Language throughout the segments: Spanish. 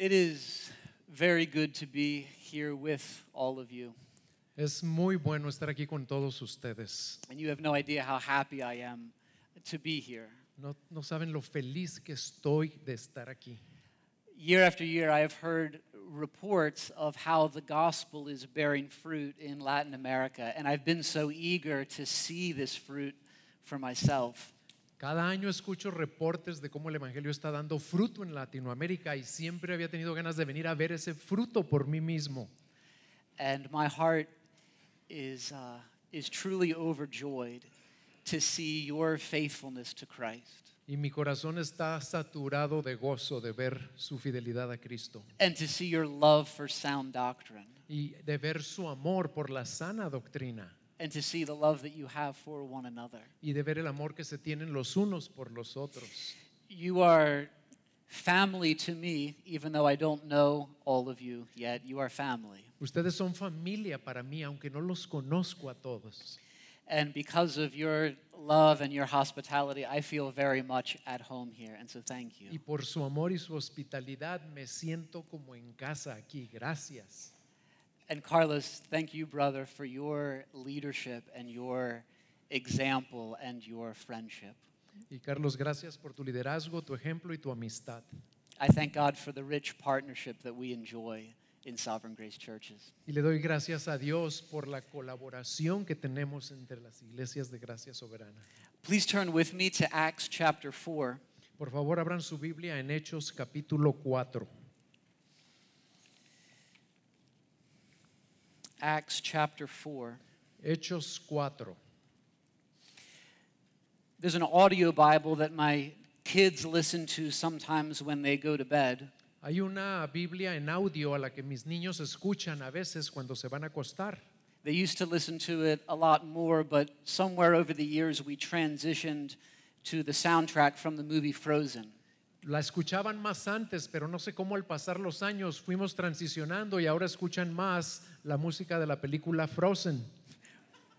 It is very good to be here with all of you. Es muy bueno estar aquí con todos ustedes. And you have no idea how happy I am to be here. No saben lo feliz que estoy de estar aquí. Year after year, I have heard reports of how the gospel is bearing fruit in Latin America, and I've been so eager to see this fruit for myself. Cada año escucho reportes de cómo el evangelio está dando fruto en Latinoamérica y siempre había tenido ganas de venir a ver ese fruto por mí mismo. And my heart is truly overjoyed to see your faithfulness to Christ. Y mi corazón está saturado de gozo de ver su fidelidad a Cristo And to see your love for sound doctrine. y de ver su amor por la sana doctrina And to see the love that you have for one another. y de ver el amor que se tienen los unos por los otros. You are family to me, even though I don't know all of you yet. You are family. Ustedes son familia para mí, aunque no los conozco a todos. And because of your love and your hospitality, I feel very much at home here. And so thank Y you. por su amor y su hospitalidad me siento como en casa aquí. Gracias. And Carlos, thank you, brother, for your leadership and your example and your friendship. Y Carlos, gracias por tu liderazgo, tu ejemplo y tu amistad. I thank God for the rich partnership that we enjoy in Sovereign Grace churches. Y le doy gracias a Dios por la colaboración que tenemos entre las iglesias de Gracia Soberana. Please turn with me to Acts chapter 4. Por favor, abran su Biblia en Hechos capítulo 4. Acts chapter 4. Hechos 4. There's an audio Bible that my kids listen to sometimes when they go to bed. Hay una Biblia en audio a la que mis niños escuchan a veces cuando se van a acostar. They used to listen to it a lot more, but somewhere over the years we transitioned to the soundtrack from the movie Frozen. La escuchaban más antes, pero no sé cómo al pasar los años fuimos transicionando y ahora escuchan más la música de la película Frozen.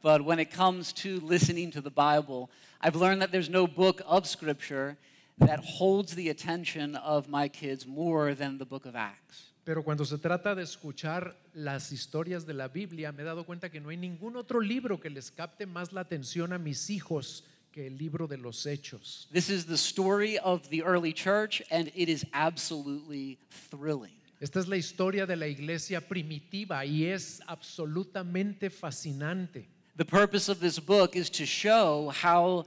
But when it comes to listening to the Bible, I've learned that there's no book of Scripture that holds the attention of my kids more than the book of Acts. Pero cuando se trata de escuchar las historias de la Biblia, me he dado cuenta que no hay ningún otro libro que les capte más la atención a mis hijos que el libro de los Hechos. This is the story of the early church, and it is absolutely thrilling. Esta es la historia de la iglesia primitiva y es absolutamente fascinante. The purpose of this book is to show how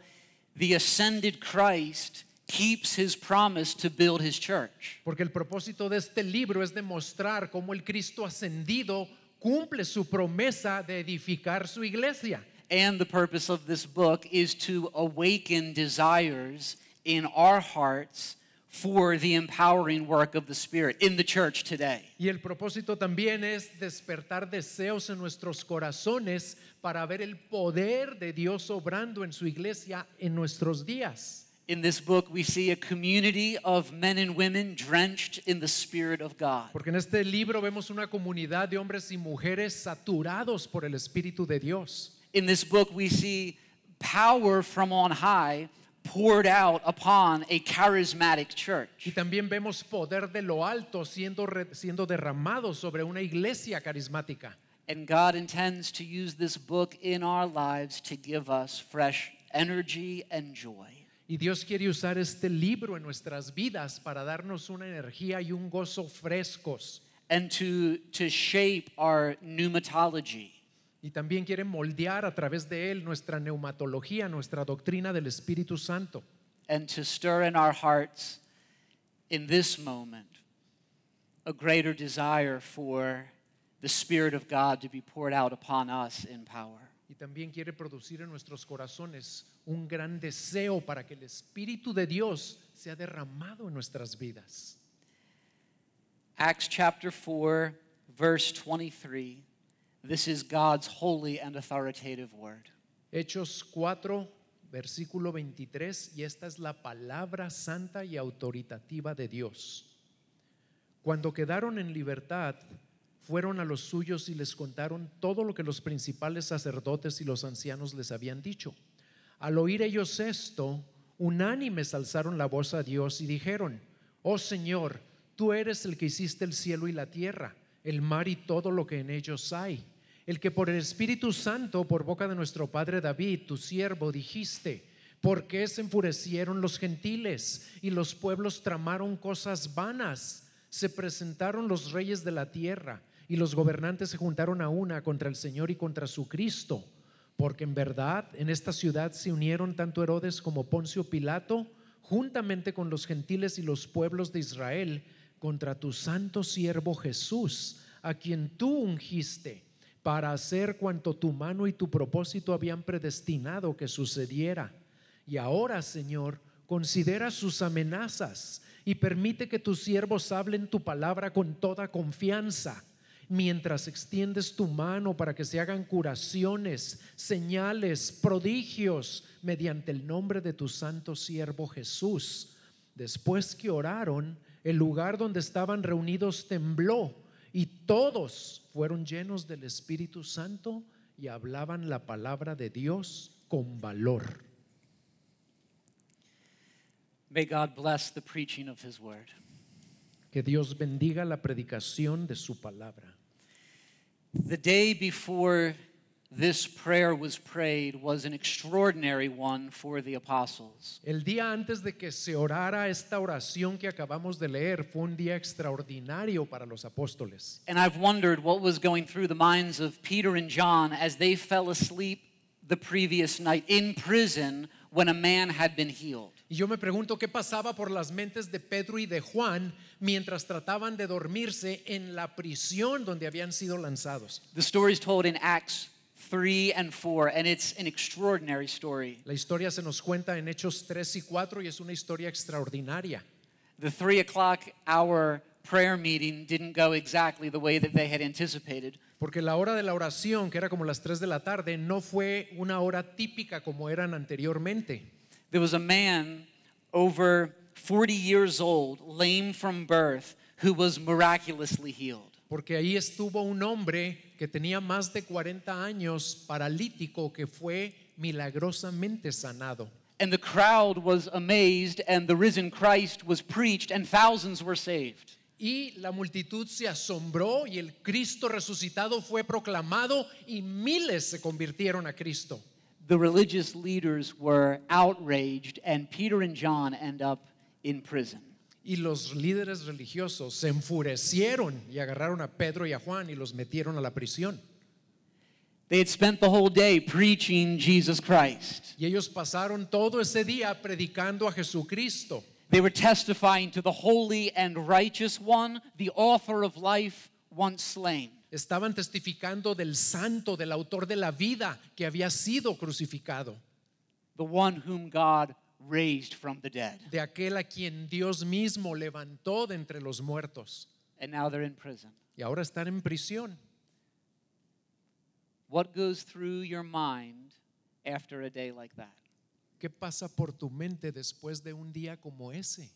the ascended Christ keeps his promise to build his church. Porque el propósito de este libro es demostrar cómo el Cristo ascendido cumple su promesa de edificar su iglesia. And the purpose of this book is to awaken desires in our hearts for the empowering work of the Spirit in the church today. Y el propósito también es despertar deseos en nuestros corazones para ver el poder de Dios obrando en su iglesia en nuestros días. In this book, we see a community of men and women drenched in the Spirit of God. Porque en este libro vemos una comunidad de hombres y mujeres saturados por el Espíritu de Dios. In this book, we see power from on high poured out upon a charismatic Y church. también vemos poder de lo alto siendo derramado sobre una iglesia carismática. And God intends to use this book in our lives to give us fresh energy and joy. Y Dios quiere usar este libro en nuestras vidas para darnos una energía y un gozo frescos. And to shape our pneumatology. Y también quiere moldear a través de él nuestra neumatología, nuestra doctrina del Espíritu Santo. And to stir in our hearts in this moment a greater desire for the Spirit of God to be poured out upon us in power. Y también quiere producir en nuestros corazones un gran deseo para que el Espíritu de Dios sea derramado en nuestras vidas. Acts chapter 4, verse 23. This is God's holy and authoritative word. Hechos 4, versículo 23, y esta es la palabra santa y autoritativa de Dios. Cuando quedaron en libertad, fueron a los suyos y les contaron todo lo que los principales sacerdotes y los ancianos les habían dicho. Al oír ellos esto, unánimes alzaron la voz a Dios y dijeron: Oh Señor, Tú eres el que hiciste el cielo y la tierra, el mar y todo lo que en ellos hay. El que por el Espíritu Santo, por boca de nuestro padre David, tu siervo, dijiste: ¿por qué se enfurecieron los gentiles y los pueblos tramaron cosas vanas? Se presentaron los reyes de la tierra y los gobernantes se juntaron a una contra el Señor y contra su Cristo. Porque en verdad en esta ciudad se unieron tanto Herodes como Poncio Pilato, juntamente con los gentiles y los pueblos de Israel, contra tu santo siervo Jesús, a quien tú ungiste para hacer cuanto tu mano y tu propósito habían predestinado que sucediera. Y ahora, Señor, considera sus amenazas y permite que tus siervos hablen tu palabra con toda confianza, mientras extiendes tu mano para que se hagan curaciones, señales, prodigios mediante el nombre de tu santo siervo Jesús. Después que oraron, el lugar donde estaban reunidos tembló y todos fueron llenos del Espíritu Santo y hablaban la palabra de Dios con valor. May God bless the preaching of his word. Que Dios bendiga la predicación de su palabra. The day before this prayer was prayed was an extraordinary one for the apostles. El día antes de que se orara esta oración que acabamos de leer fue un día extraordinario para los apóstoles. And I've wondered what was going through the minds of Peter and John as they fell asleep the previous night in prison when a man had been healed. Y yo me pregunto qué pasaba por las mentes de Pedro y de Juan mientras trataban de dormirse en la prisión donde habían sido lanzados. The story is told in Acts 3 and 4, and it's an extraordinary story. La historia se nos cuenta en Hechos 3 y 4 y es una historia extraordinaria. The 3 o'clock hour prayer meeting didn't go exactly the way that they had anticipated. Porque la hora de la oración, que era como las 3 de la tarde, no fue una hora típica como eran anteriormente. There was a man over 40 years old, lame from birth, who was miraculously healed. Porque ahí estuvo un hombre que tenía más de 40 años, paralítico, que fue milagrosamente sanado. And the crowd was amazed, and the risen Christ was preached, and thousands were saved. Y la multitud se asombró y el Cristo resucitado fue proclamado y miles se convirtieron a Cristo. The religious leaders were outraged, and Peter and John end up in prison. Y los líderes religiosos se enfurecieron y agarraron a Pedro y a Juan y los metieron a la prisión. They had spent the whole day preaching Jesus Christ. Y ellos pasaron todo ese día predicando a Jesucristo. They were testifying to the holy and righteous one, the author of life, once slain. Estaban testificando del santo, del autor de la vida que había sido crucificado. The one whom God raised from the dead. De aquel a quien Dios mismo levantó de entre los muertos. And now they're in prison. Y ahora están en prisión. What goes through your mind after a day like that? ¿Qué pasa por tu mente después de un día como ese?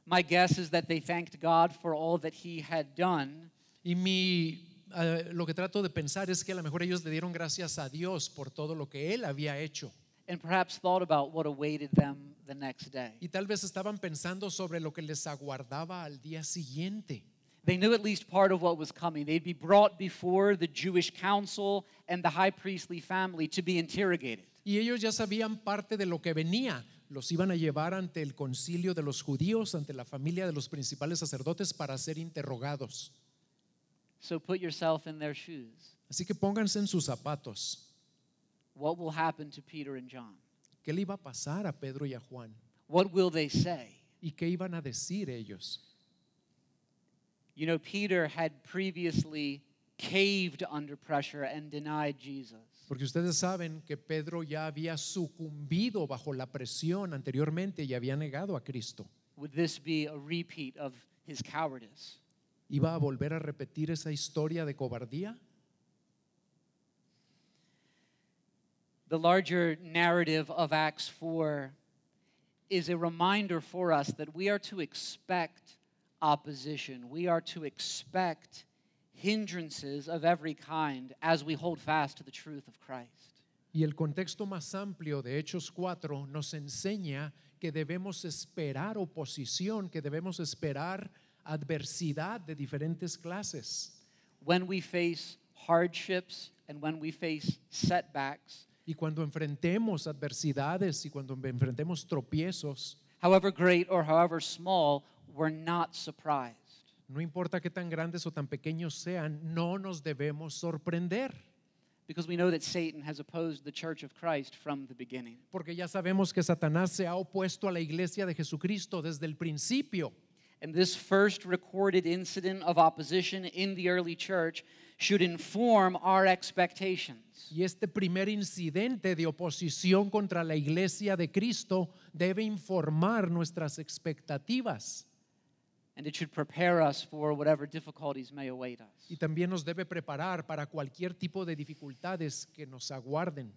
My guess is that they thanked God for all that he had done. Y lo que trato de pensar es que a lo mejor ellos le dieron gracias a Dios por todo lo que Él había hecho. And perhaps thought about what awaited them the next day. Y tal vez estaban pensando sobre lo que les aguardaba al día siguiente. They knew at least part of what was coming. They'd be brought before the Jewish council and the high priestly family to be interrogated. Y ellos ya sabían parte de lo que venía. Los iban a llevar ante el concilio de los judíos, ante la familia de los principales sacerdotes para ser interrogados. So put yourself in their shoes. Así que pónganse en sus zapatos. What will happen to Peter and John? ¿Qué le iba a pasar a Pedro y a Juan? What will they say? ¿Y qué iban a decir ellos? You know, Peter had previously caved under pressure and denied Jesus. Porque ustedes saben que Pedro ya había sucumbido bajo la presión anteriormente y había negado a Cristo. Would this be a repeat of his cowardice? ¿Iba a volver a repetir esa historia de cobardía? The larger narrative of Acts 4 is a reminder for us that we are to expect opposition. We are to expect hindrances of every kind as we hold fast to the truth of Christ. Y el contexto más amplio de Hechos 4 nos enseña que debemos esperar oposición, que debemos esperar adversidad de diferentes clases. When we face hardships and when we face setbacks, Y cuando enfrentemos adversidades y cuando enfrentemos tropiezos, however great or however small, we're not surprised. no importa qué tan grandes o tan pequeños sean, no nos debemos sorprender. Because we know that Satan has opposed the church of Christ from the beginning. Porque ya sabemos que Satanás se ha opuesto a la iglesia de Jesucristo desde el principio. And this first recorded incident of opposition in the early church should inform our expectations. Y este primer incidente de oposición contra la iglesia de Cristo debe informar nuestras expectativas. And it should prepare us for whatever difficulties may await us. Y también nos debe preparar para cualquier tipo de dificultades que nos aguarden.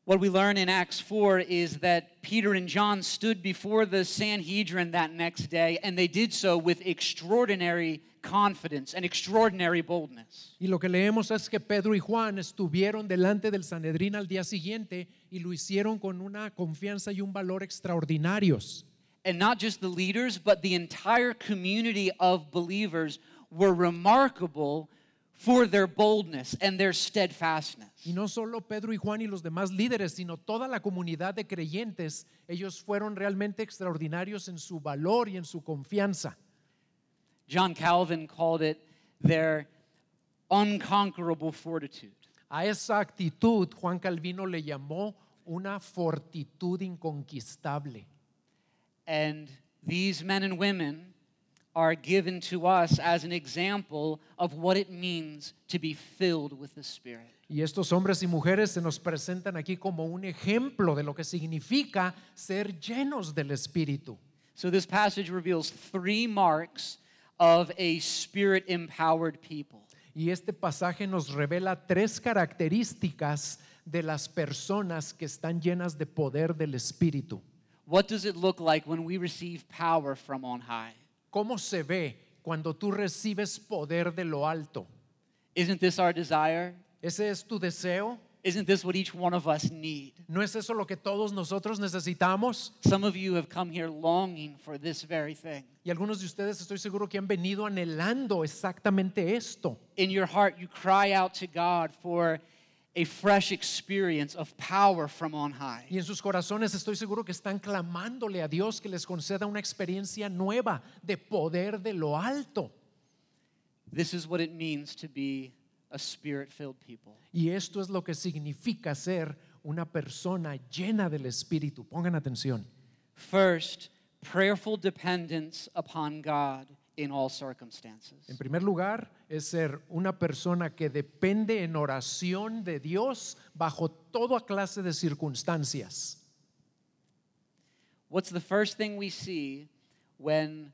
What we learn in Acts 4 is that Peter and John stood before the Sanhedrin that next day, and they did so with extraordinary confidence and extraordinary boldness. Y lo que leemos es que Pedro y Juan estuvieron delante del Sanedrín al día siguiente y lo hicieron con una confianza y un valor extraordinarios. And not just the leaders, but the entire community of believers were remarkable for their boldness and their steadfastness. Y no solo Pedro y Juan y los demás líderes, sino toda la comunidad de creyentes, ellos fueron realmente extraordinarios en su valor y en su confianza. John Calvin called it their unconquerable fortitude. A esa actitud Juan Calvino le llamó una fortitud inconquistable. And these men and women are given to us as an example of what it means to be filled with the Spirit. Y estos hombres y mujeres se nos presentan aquí como un ejemplo de lo que significa ser llenos del Espíritu. So this passage reveals three marks of a Spirit-empowered people. Y este pasaje nos revela tres características de las personas que están llenas de poder del Espíritu. What does it look like when we receive power from on high? ¿Cómo se ve cuando tú recibes poder de lo alto? Isn't this our desire? ¿Ese es tu deseo? Isn't this what each one of us need? ¿No es eso lo que todos nosotros necesitamos? Some of you have come here longing for this very thing. Y algunos de ustedes estoy seguro que han venido anhelando exactamente esto. In your heart, you cry out to God for a fresh experience of power from on high. Y en sus corazones estoy seguro que están clamándole a Dios que les conceda una experiencia nueva de poder de lo alto. This is what it means to be a Spirit-filled people. Y esto es lo que significa ser una persona llena del Espíritu. Pongan atención. First, prayerful dependence upon God in all circumstances. En primer lugar, es ser una persona que depende en oración de Dios bajo toda clase de circunstancias. What's the first thing we see when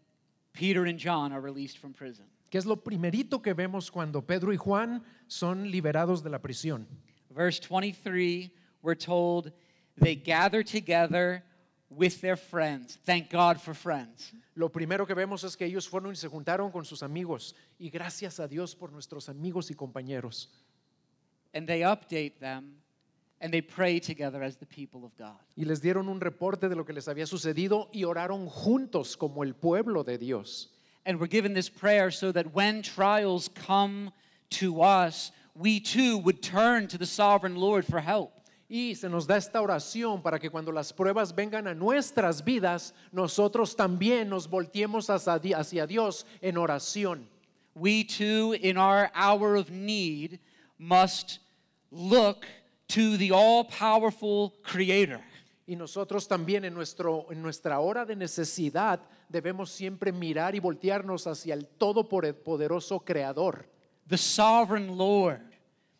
Peter and John are released from prison? ¿Qué es lo primerito que vemos cuando Pedro y Juan son liberados de la prisión? Verse 23, we're told they gather together with their friends. Thank God for friends. Lo primero que vemos es que ellos fueron y se juntaron con sus amigos. Y gracias a Dios por nuestros amigos y compañeros. And they update them and they pray together as the people of God. Y les dieron un reporte de lo que les había sucedido y oraron juntos como el pueblo de Dios. And we're given this prayer so that when trials come to us, we too would turn to the sovereign Lord for help. Y se nos da esta oración para que cuando las pruebas vengan a nuestras vidas, nosotros también nos volteemos hacia Dios en oración. We too, in our hour of need, must look to the all-powerful Creator. Y nosotros también en nuestra hora de necesidad debemos siempre mirar y voltearnos hacia el todopoderoso Creador. The sovereign Lord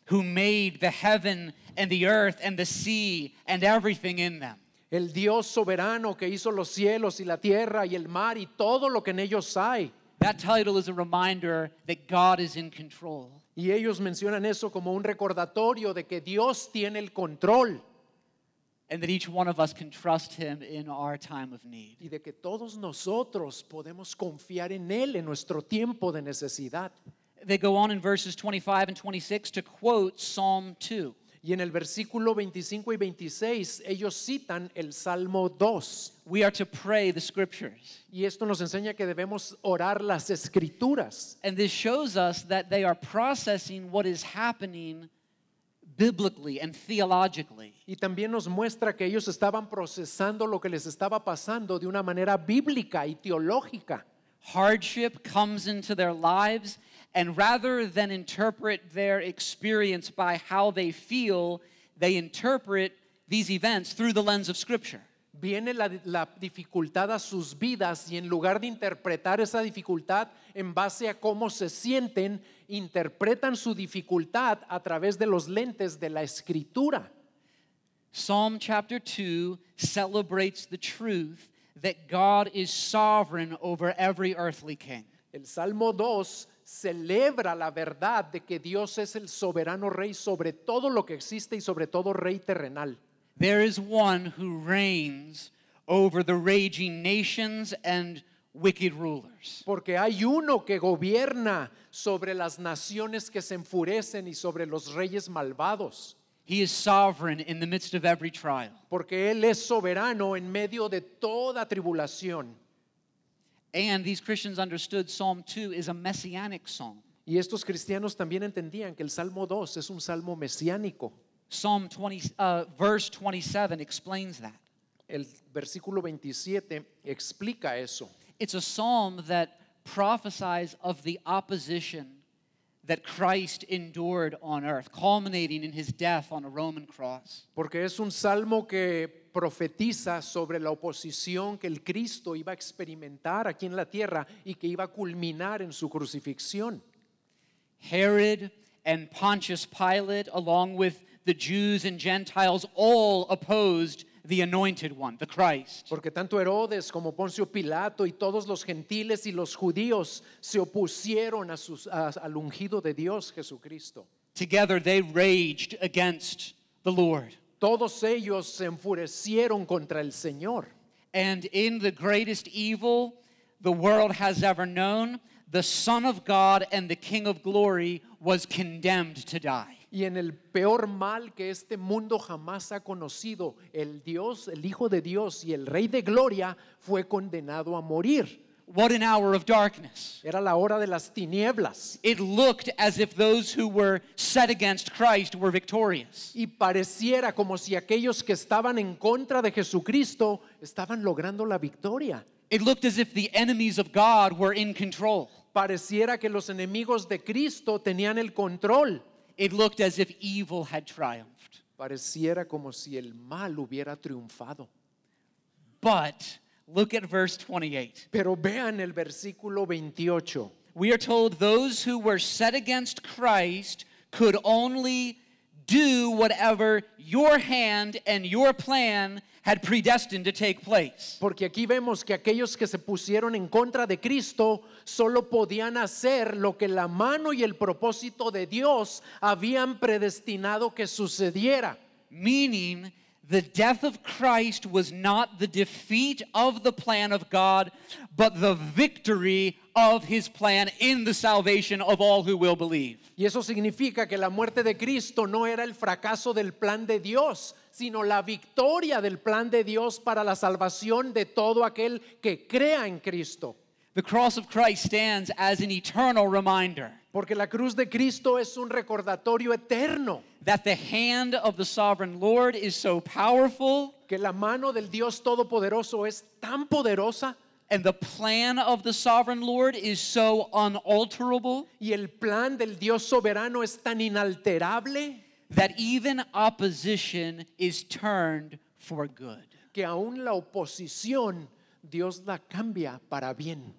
who made the heaven and the earth and the sea and everything in them. El Dios soberano que hizo los cielos y la tierra y el mar y todo lo que en ellos hay. That title is a reminder that God is in control. Y ellos mencionan eso como un recordatorio de que Dios tiene el control. And that each one of us can trust Him in our time of need. Y de que todos nosotros podemos confiar en Él en nuestro tiempo de necesidad. They go on in verses 25 and 26 to quote Psalm 2. Y en el versículo 25 y 26 ellos citan el Salmo 2. We are to pray the scriptures. Y esto nos enseña que debemos orar las escrituras. And this shows us that they are processing what is happening biblically and theologically. Y también nos muestra que ellos estaban procesando lo que les estaba pasando de una manera bíblica y teológica. Hardship comes into their lives, and rather than interpret their experience by how they feel, they interpret these events through the lens of Scripture. Viene la dificultad a sus vidas y en lugar de interpretar esa dificultad en base a cómo se sienten, interpretan su dificultad a través de los lentes de la escritura. Psalm chapter 2 celebrates the truth that God is sovereign over every earthly king. El Salmo 2 celebra la verdad de que Dios es el soberano rey sobre todo lo que existe y sobre todo rey terrenal. There is one who reigns over the raging nations and wicked rulers. Porque hay uno que gobierna sobre las naciones que se enfurecen y sobre los reyes malvados. He is sovereign in the midst of every trial. Porque Él es soberano en medio de toda tribulación. And these Christians understood Psalm 2 is a messianic psalm. Y estos cristianos también entendían que el Salmo 2 es un salmo mesiánico. Verse 27 explains that. El versículo 27 explica eso. It's a psalm that prophesies of the opposition that Christ endured on earth, culminating in his death on a Roman cross. Porque es un salmo que profetiza sobre la oposición que el Cristo iba a experimentar aquí en la tierra y que iba a culminar en su crucifixión. Herod and Pontius Pilate, along with the Jews and Gentiles, all opposed the anointed one, the Christ. Porque tanto Herodes como Poncio Pilato y todos los gentiles y los judíos se opusieron al ungido de Dios, Jesucristo. Together they raged against the Lord. Todos ellos se enfurecieron contra el Señor. And in the greatest evil the world has ever known, the Son of God and the King of glory was condemned to die. Y en el peor mal que este mundo jamás ha conocido, el Dios, el Hijo de Dios y el Rey de Gloria fue condenado a morir. What an hour of darkness. Era la hora de las tinieblas. It looked as if those who were set against Christ were victorious. Y pareciera como si aquellos que estaban en contra de Jesucristo estaban logrando la victoria. It looked as if the enemies of God were in control. Pareciera que los enemigos de Cristo tenían el control. It looked as if evil had triumphed. Pareciera como si el mal hubiera triunfado. But look at verse 28. Pero vean el versículo 28. We are told those who were set against Christ could only do whatever your hand and your plan had predestined to take place. Porque aquí vemos que aquellos que se pusieron en contra de Cristo solo podían hacer lo que la mano y el propósito de Dios habían predestinado que sucediera. Meaning, the death of Christ was not the defeat of the plan of God, but the victory of his plan in the salvation of all who will believe. Y eso significa que la muerte de Cristo no era el fracaso del plan de Dios, sino la victoria del plan de Dios para la salvación de todo aquel que crea en Cristo. The cross of Christ stands as an eternal reminder Porque la cruz de Cristo es un recordatorio eterno. that the hand of the sovereign Lord is so powerful Que la mano del Dios Todopoderoso es tan poderosa and the plan of the sovereign Lord is so unalterable y el plan del Dios soberano es tan inalterable that even opposition is turned for good. que aún la oposición Dios la cambia para bien.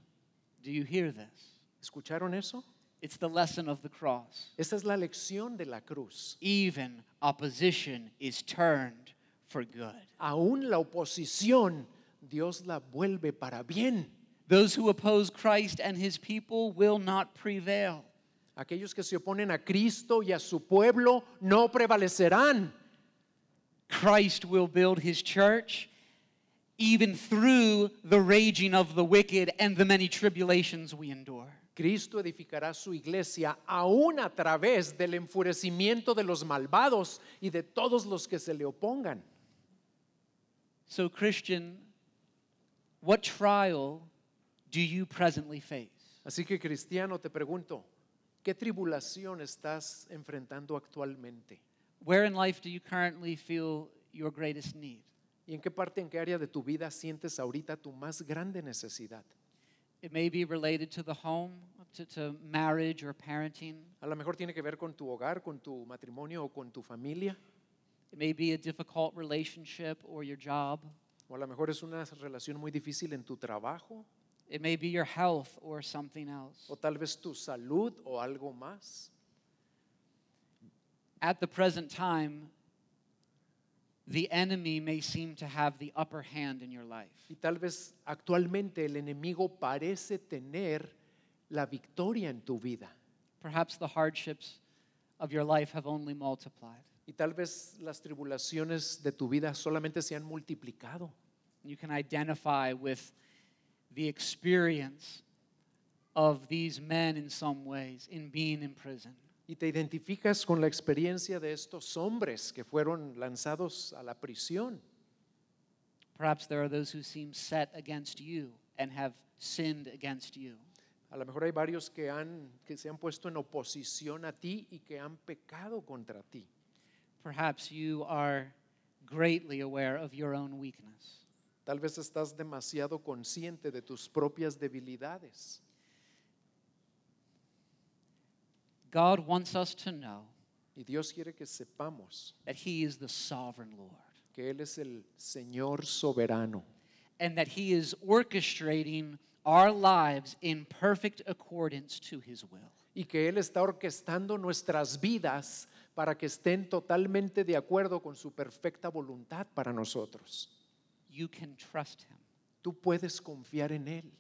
Do you hear this? ¿Escucharon eso? It's the lesson of the cross. Esa es la lección de la cruz. Even opposition is turned for good. Aún la oposición Dios la vuelve para bien. Those who oppose Christ and his people will not prevail. Aquellos que se oponen a Cristo y a su pueblo no prevalecerán. Christ will build his church even through the raging of the wicked and the many tribulations we endure. Cristo edificará su iglesia aún a través del enfurecimiento de los malvados y de todos los que se le opongan. So, Christian, what trial do you presently face? Así que, cristiano, te pregunto, ¿qué tribulación estás enfrentando actualmente? Where in life do you currently feel your greatest need? ¿Y en qué área de tu vida sientes ahorita tu más grande necesidad? It may be related to the home, to marriage or parenting. A lo mejor tiene que ver con tu hogar, con tu matrimonio o con tu familia. It may be a difficult relationship or your job. O a lo mejor es una relación muy difícil en tu trabajo. It may be your health or something else. O tal vez tu salud o algo más. At the present time, the enemy may seem to have the upper hand in your life. Y tal vez actualmente el enemigo parece tener la victoria en tu vida. Perhaps the hardships of your life have only multiplied. Y tal vez las tribulaciones de tu vida solamente se han multiplicado. You can identify with the experience of these men in some ways in being in prison. Y te identificas con la experiencia de estos hombres que fueron lanzados a la prisión. Perhaps there are those who seem set against you and have sinned against you. A lo mejor hay varios que se han puesto en oposición a ti y que han pecado contra ti. Perhaps you are greatly aware of your own weakness. Tal vez estás demasiado consciente de tus propias debilidades. God wants us to know Y Dios quiere que sepamos that He is the sovereign Lord que Él es el Señor soberano and that He is orchestrating our lives in perfect accordance to His will. y que Él está orquestando nuestras vidas para que estén totalmente de acuerdo con su perfecta voluntad para nosotros. You can trust Him. Tú puedes confiar en Él.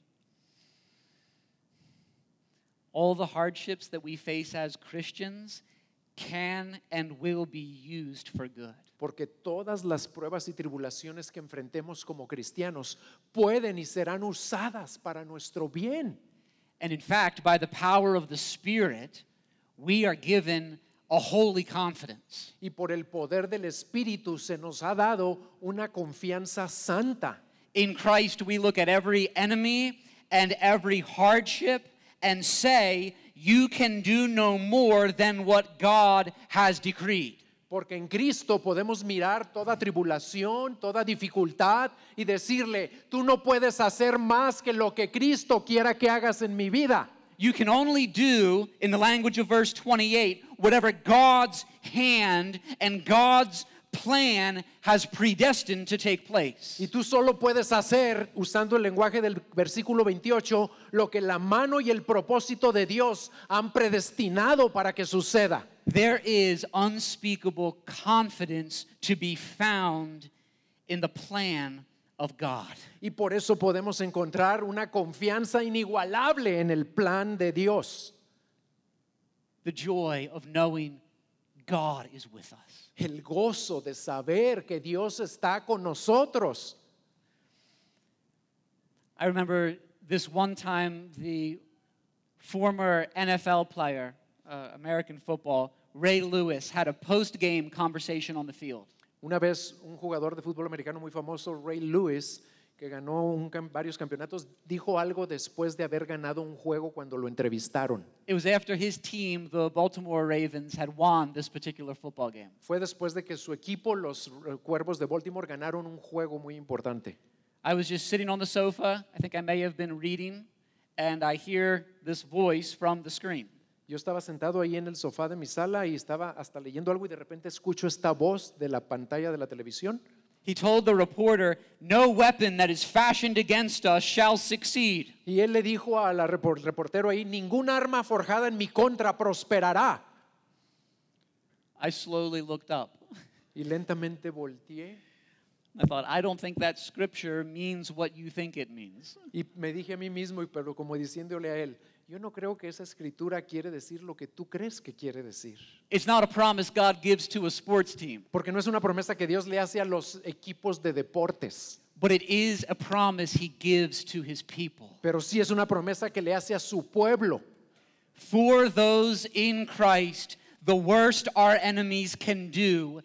All the hardships that we face as Christians can and will be used for good. Porque todas las pruebas y tribulaciones que enfrentemos como cristianos pueden y serán usadas para nuestro bien. And in fact, by the power of the Spirit, we are given a holy confidence. Y por el poder del Espíritu se nos ha dado una confianza santa. In Christ, we look at every enemy and every hardship and say, you can do no more than what God has decreed. Porque en Cristo podemos mirar toda tribulación, toda dificultad y decirle, tú no puedes hacer más que lo que Cristo quiera que hagas en mi vida. You can only do, in the language of verse 28, whatever God's hand and God's plan has predestined to take place. Y tú solo puedes hacer, usando el lenguaje del versículo 28, lo que la mano y el propósito de Dios han predestinado para que suceda. There is unspeakable confidence to be found in the plan of God. Y por eso podemos encontrar una confianza inigualable en el plan de Dios. The joy of knowing God is with us. El gozo de saber que Dios está con nosotros. I remember this one time the former NFL player, American football, Ray Lewis, had a post-game conversation on the field. Una vez un jugador de fútbol americano muy famoso, Ray Lewis, que ganó varios campeonatos, dijo algo después de haber ganado un juego cuando lo entrevistaron. It was after his team, the Baltimore Ravens, had won this particular football game. Fue después de que su equipo, los Cuervos de Baltimore, ganaron un juego muy importante. I was just sitting on the sofa, I think I may have been reading, and I hear this voice from the screen. Yo estaba sentado ahí en el sofá de mi sala y estaba hasta leyendo algo y de repente escucho esta voz de la pantalla de la televisión. He told the reporter, "No weapon that is fashioned against us shall succeed." Y él le dijo al reportero ahí, ningún arma forjada en mi contra prosperará. I slowly looked up. Y lentamente volteé I thought, I don't think that scripture means what you think it means. y me dije a mí mismo, pero como diciéndole a él, yo no creo que esa escritura quiere decir lo que tú crees que quiere decir. It's not a promise God gives to a sports team. Porque no es una promesa que Dios le hace a los equipos de deportes. but it is a promise he gives to his people. pero sí es una promesa que le hace a su pueblo. For those in Christ, the worst our enemies can do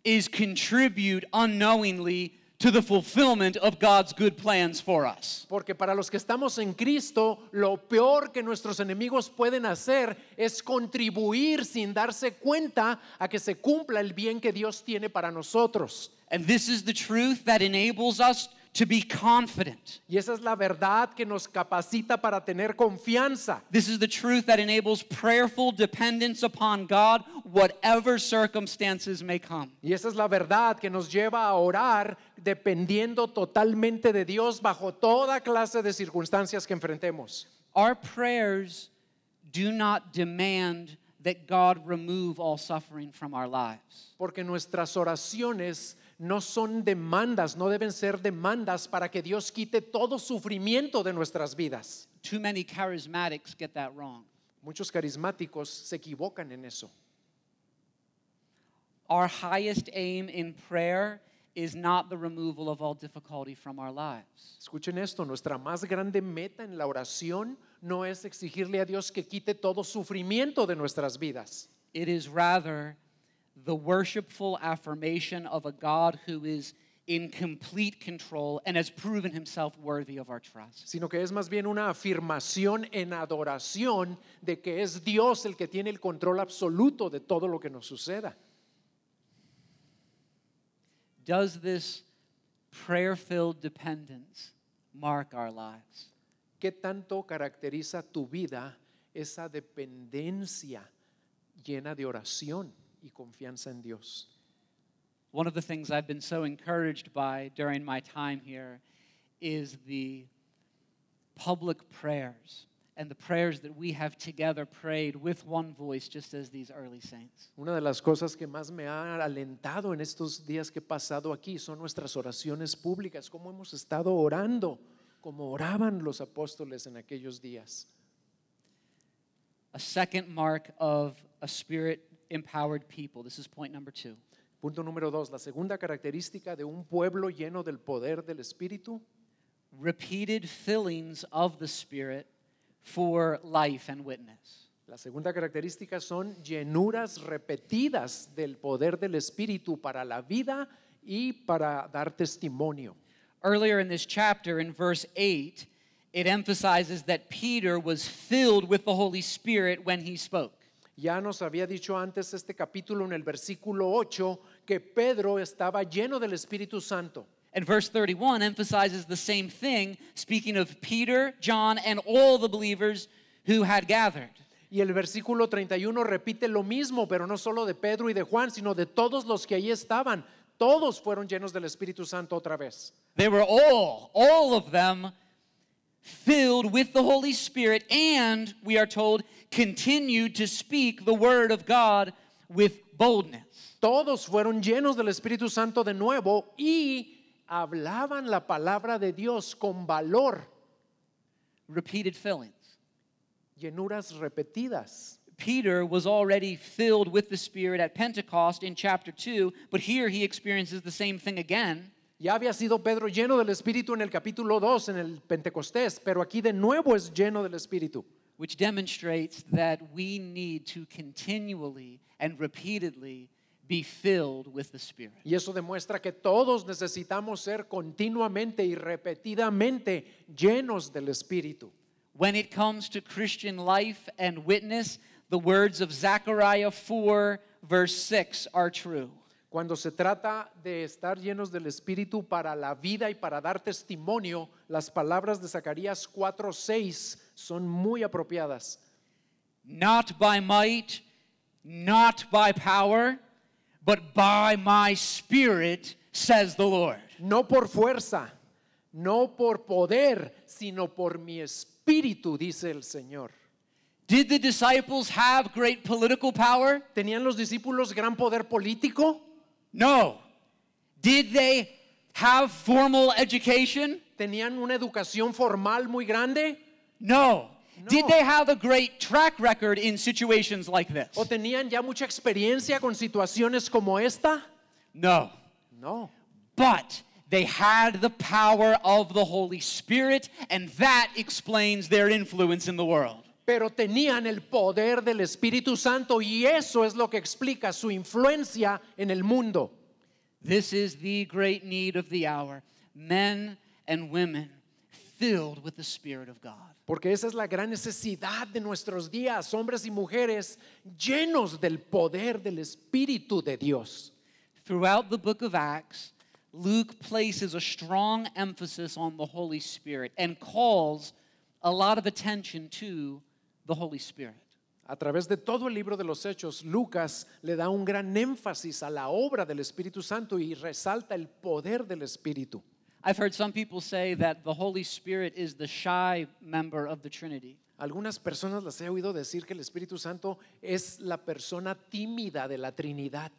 is contribute unknowingly to the fulfillment of God's good plans for us. Porque para los que estamos en Cristo, lo peor que nuestros enemigos pueden hacer es contribuir sin darse cuenta a que se cumpla el bien que Dios tiene para nosotros. And this is the truth that enables us to be confident. Y esa es la verdad que nos capacita para tener confianza. This is the truth that enables prayerful dependence upon God, whatever circumstances may come. Y esa es la verdad que nos lleva a orar dependiendo totalmente de Dios bajo toda clase de circunstancias que enfrentemos. Our prayers do not demand that God remove all suffering from our lives. Porque nuestras oraciones no son demandas, no deben ser demandas para que Dios quite todo sufrimiento de nuestras vidas. Too many charismatics get that wrong. Muchos carismáticos se equivocan en eso. Our highest aim in prayer is not the removal of all difficulty from our lives. Escuchen esto, nuestra más grande meta en la oración no es exigirle a Dios que quite todo sufrimiento de nuestras vidas. It is rather the worshipful affirmation of a God who is in complete control and has proven himself worthy of our trust. Sino que es más bien una afirmación en adoración de que es Dios el que tiene el control absoluto de todo lo que nos suceda. Does this prayer-filled dependence mark our lives? ¿Qué tanto caracteriza tu vida esa dependencia llena de oración y confianza en Dios? One of the things I've been so encouraged by during my time here is the public prayers and the prayers that we have together prayed with one voice, just as these early saints. Una de las cosas que más me ha alentado en estos días que he pasado aquí son nuestras oraciones públicas, cómo hemos estado orando, como oraban los apóstoles en aquellos días. A second mark of a spirit-empowered people. This is point number 2. Punto número 2, la segunda característica de un pueblo lleno del poder del Espíritu, Repeated fillings of the Spirit for life and witness. la segunda característica son llenuras repetidas del poder del Espíritu para la vida y para dar testimonio. Earlier in this chapter, in verse 8, it emphasizes that Peter was filled with the Holy Spirit when he spoke. Ya nos había dicho antes este capítulo en el versículo 8 que Pedro estaba lleno del Espíritu Santo. And verse 31 emphasizes the same thing, speaking of Peter, John, and all the believers who had gathered. Y el versículo 31 repite lo mismo, pero no solo de Pedro y de Juan, sino de todos los que allí estaban. Todos fueron llenos del Espíritu Santo otra vez. They were all of them, filled with the Holy Spirit, and, we are told, continued to speak the word of God with boldness. Todos fueron llenos del Espíritu Santo de nuevo y hablaban la palabra de Dios con valor. Repeated fillings. Llenuras repetidas. Peter was already filled with the Spirit at Pentecost in chapter 2, but here he experiences the same thing again. Ya había sido Pedro lleno del Espíritu en el capítulo 2, en el Pentecostés, pero aquí de nuevo es lleno del Espíritu. Which demonstrates that we need to continually and repeatedly be filled with the Spirit. Y eso demuestra que todos necesitamos ser continuamente y repetidamente llenos del Espíritu. When it comes to Christian life and witness, the words of Zechariah 4, verse 6 are true. Cuando se trata de estar llenos del Espíritu para la vida y para dar testimonio, las palabras de Zacarías 4:6 son muy apropiadas. Not by might, not by power, but by my Spirit, says the Lord. No por fuerza, no por poder, sino por mi Espíritu, dice el Señor. Did the disciples have great political power? ¿Tenían los discípulos gran poder político? No. Did they have formal education? ¿Tenían una educación formal muy grande? No. No. Did they have a great track record in situations like this? ¿O tenían ya mucha experiencia con situaciones como esta? No. No. But They had the power of the Holy Spirit, and that explains their influence in the world. Pero tenían el poder del Espíritu Santo y eso es lo que explica su influencia en el mundo. This is the great need of the hour. Men and women filled with the Spirit of God. Porque esa es la gran necesidad de nuestros días, hombres y mujeres llenos del poder del Espíritu de Dios. Throughout the book of Acts, Luke places a strong emphasis on the Holy Spirit and calls a lot of attention to the Holy Spirit. A través de todo el libro de los Hechos, Lucas le da un gran énfasis a la obra del Espíritu Santo y resalta el poder del Espíritu. I've heard some people say that the Holy Spirit is the shy member of the Trinity. Algunas personas las he oído decir que el Espíritu Santo es la persona tímida de la Trinidad.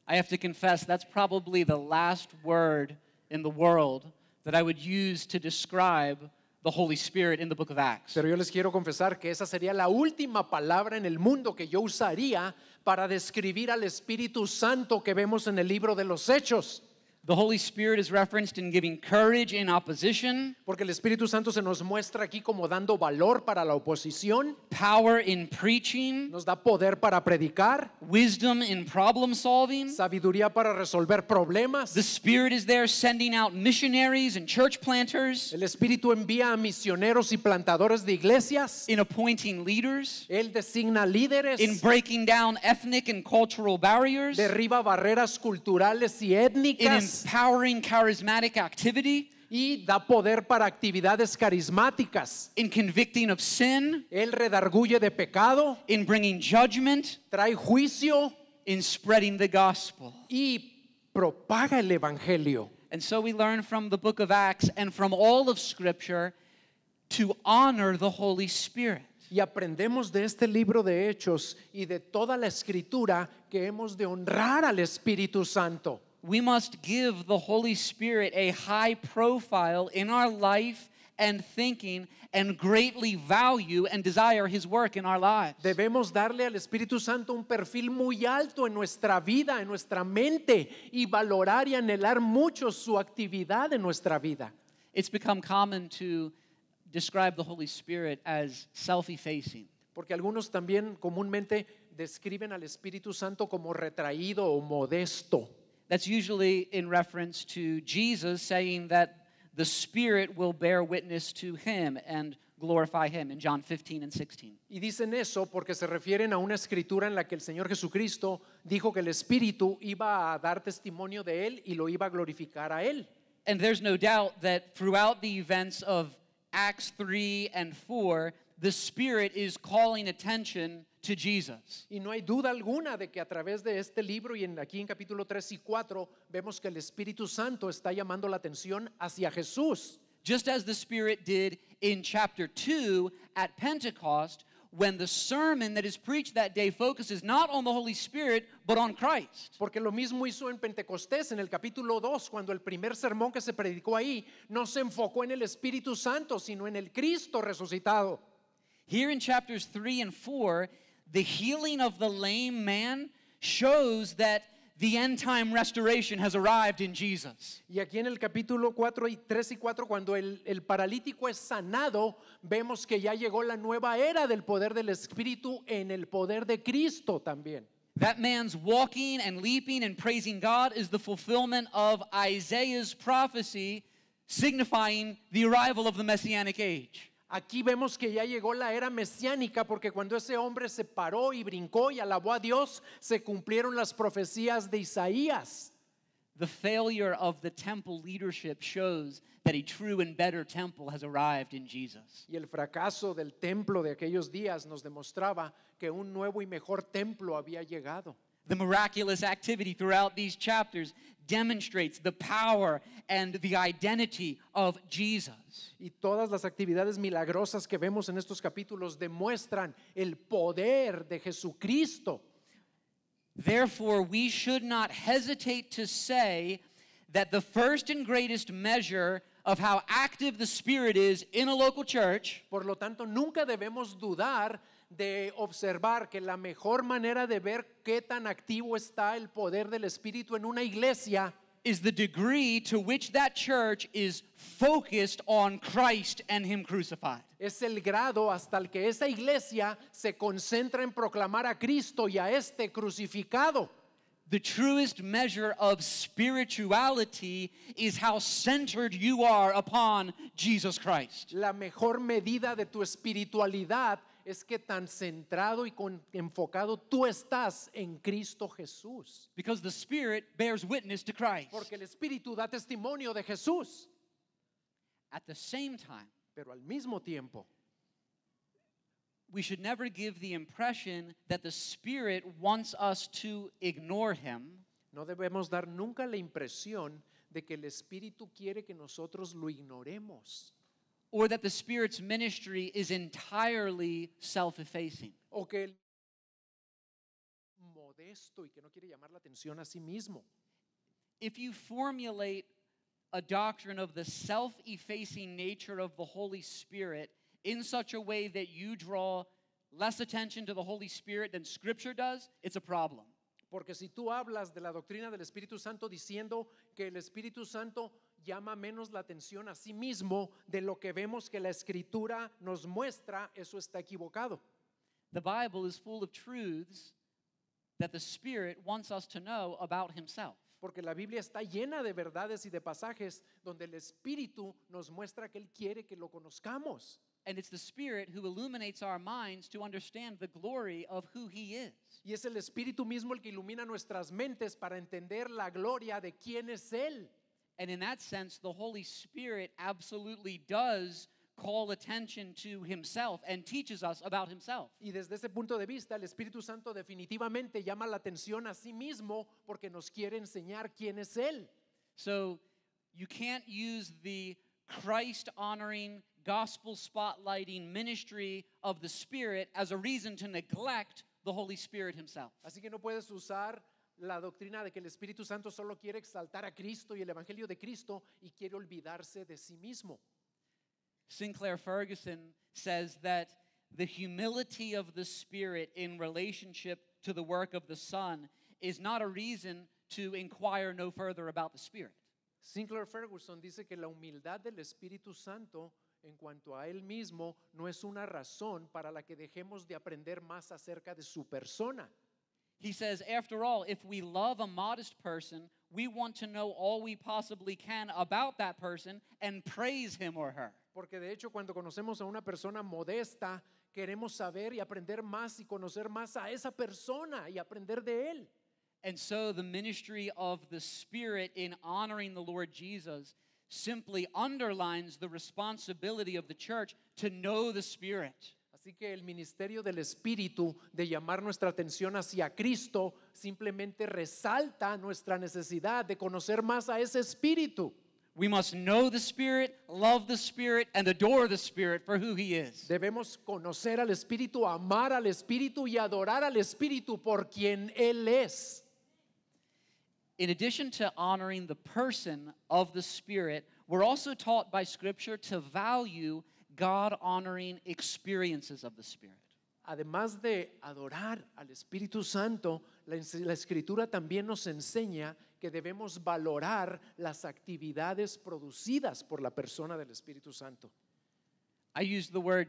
I have to confess, that's probably the last word in the world that I would use to describe the Holy Spirit in the book of Acts. Pero yo les quiero confesar que esa sería la última palabra en el mundo que yo usaría para describir al Espíritu Santo que vemos en el libro de los Hechos. The Holy Spirit is referenced in giving courage in opposition, Porque el Espíritu Santo se nos muestra aquí como dando valor para la oposición, power in preaching, nos da poder para predicar, wisdom in problem solving. sabiduría para resolver problemas. The Spirit is there sending out missionaries and church planters, El Espíritu envía a misioneros y plantadores de iglesias. in appointing leaders, Él designa líderes, in breaking down ethnic and cultural barriers, derriba barreras culturales y in étnicas empowering charismatic activity, y da poder para actividades carismáticas. in convicting of sin, Él redarguye de pecado, in bringing judgment, trae juicio in spreading the gospel. y propaga el evangelio. And so we learn from the book of Acts and from all of Scripture to honor the Holy Spirit. Y aprendemos de este libro de Hechos y de toda la escritura que hemos de honrar al Espíritu Santo. We must give the Holy Spirit a high profile in our life and thinking and greatly value and desire His work in our lives. Debemos darle al Espíritu Santo un perfil muy alto en nuestra vida, en nuestra mente y valorar y anhelar mucho su actividad en nuestra vida. It's become common to describe the Holy Spirit as self-effacing. Porque algunos también comúnmente describen al Espíritu Santo como retraído o modesto. That's usually in reference to Jesus saying that the Spirit will bear witness to Him and glorify Him in John 15 and 16. Y dicen eso porque se refieren a una escritura en la que el Señor Jesucristo dijo que el Espíritu iba a dar testimonio de Él y lo iba a glorificar a Él. And there's no doubt that throughout the events of Acts 3 and 4, the Spirit is calling attention to Jesus. Y no hay duda alguna de que a través de este libro y aquí en capítulo 3 y 4 vemos que el Espíritu Santo está llamando la atención hacia Jesús. Just as the Spirit did in chapter 2 at Pentecost, when the sermon that is preached that day focuses not on the Holy Spirit, but on Christ. Porque lo mismo hizo en Pentecostés, en el capítulo 2, cuando el primer sermón que se predicó ahí no se enfocó en el Espíritu Santo, sino en el Cristo resucitado. Here in chapters 3 and 4, the healing of the lame man shows that the end time restoration has arrived in Jesus. Y aquí en el capítulo 3 y 4, cuando el paralítico es sanado, vemos que ya llegó la nueva era del poder del Espíritu en el poder de Cristo también. That man's walking and leaping and praising God is the fulfillment of Isaiah's prophecy, signifying the arrival of the Messianic age. Aquí vemos que ya llegó la era mesiánica porque cuando ese hombre se paró y brincó y alabó a Dios, se cumplieron las profecías de Isaías. The failure of the temple leadership shows that a true and better temple has arrived in Jesus. Y el fracaso del templo de aquellos días nos demostraba que un nuevo y mejor templo había llegado. The miraculous activity throughout these chapters demonstrates the power and the identity of Jesus. Y todas las actividades milagrosas que vemos en estos capítulos demuestran el poder de Jesucristo. Therefore, we should not hesitate to say that the first and greatest measure of how active the Spirit is in a local church Por lo tanto, nunca debemos dudar de observar que la mejor manera de ver qué tan activo está el poder del Espíritu en una iglesia is the degree to which that church is focused on Christ and Him crucified. Es el grado hasta el que esa iglesia se concentra en proclamar a Cristo y a este crucificado. The truest measure of spirituality is how centered you are upon Jesus Christ. La mejor medida de tu espiritualidad es que tan centrado y enfocado tú estás en Cristo Jesús. Because the Spirit bears witness to Christ. Porque el Espíritu da testimonio de Jesús. At the same time, Pero al mismo tiempo, we should never give the impression that the Spirit wants us to ignore Him no debemos dar nunca la impresión de que el Espíritu quiere que nosotros lo ignoremos or that the Spirit's ministry is entirely self-effacing. o que él modesto y que no quiere llamar la atención a sí mismo. If you formulate a doctrine of the self-effacing nature of the Holy Spirit in such a way that you draw less attention to the Holy Spirit than Scripture does, it's a problem. Porque si tú hablas de la doctrina del Espíritu Santo diciendo que el Espíritu Santo llama menos la atención a sí mismo de lo que vemos que la Escritura nos muestra, eso está equivocado. The Bible is full of truths that the Spirit wants us to know about Himself. Porque la Biblia está llena de verdades y de pasajes donde el Espíritu nos muestra que Él quiere que lo conozcamos. And it's the Spirit who illuminates our minds to understand the glory of who He is. Y es el Espíritu mismo el que ilumina nuestras mentes para entender la gloria de quién es Él. And in that sense, the Holy Spirit absolutely does call attention to Himself and teaches us about Himself. Y desde ese punto de vista, el Espíritu Santo definitivamente llama la atención a sí mismo porque nos quiere enseñar quién es Él. So you can't use the Christ-honoring, gospel-spotlighting ministry of the Spirit as a reason to neglect the Holy Spirit Himself. Así que no puedes usar la doctrina de que el Espíritu Santo solo quiere exaltar a Cristo y el Evangelio de Cristo y quiere olvidarse de sí mismo. Sinclair Ferguson says that the humility of the Spirit in relationship to the work of the Son is not a reason to inquire no further about the Spirit. Sinclair Ferguson dice que la humildad del Espíritu Santo en cuanto a Él mismo no es una razón para la que dejemos de aprender más acerca de su persona. He says, after all, if we love a modest person, we want to know all we possibly can about that person and praise him or her. Porque de hecho cuando conocemos a una persona modesta, queremos saber y aprender más y conocer más a esa persona y aprender de él. And so the ministry of the Spirit in honoring the Lord Jesus simply underlines the responsibility of the church to know the Spirit. Así que el ministerio del Espíritu de llamar nuestra atención hacia Cristo simplemente resalta nuestra necesidad de conocer más a ese Espíritu. We must know the Spirit, love the Spirit, and adore the Spirit for who He is. Debemos conocer al Espíritu, amar al Espíritu y adorar al Espíritu por quien Él es. In addition to honoring the person of the Spirit, we're also taught by Scripture to value God-honoring experiences of the Spirit. Además de adorar al Espíritu Santo, la Escritura también nos enseña que debemos valorar las actividades producidas por la persona del Espíritu Santo. I used the word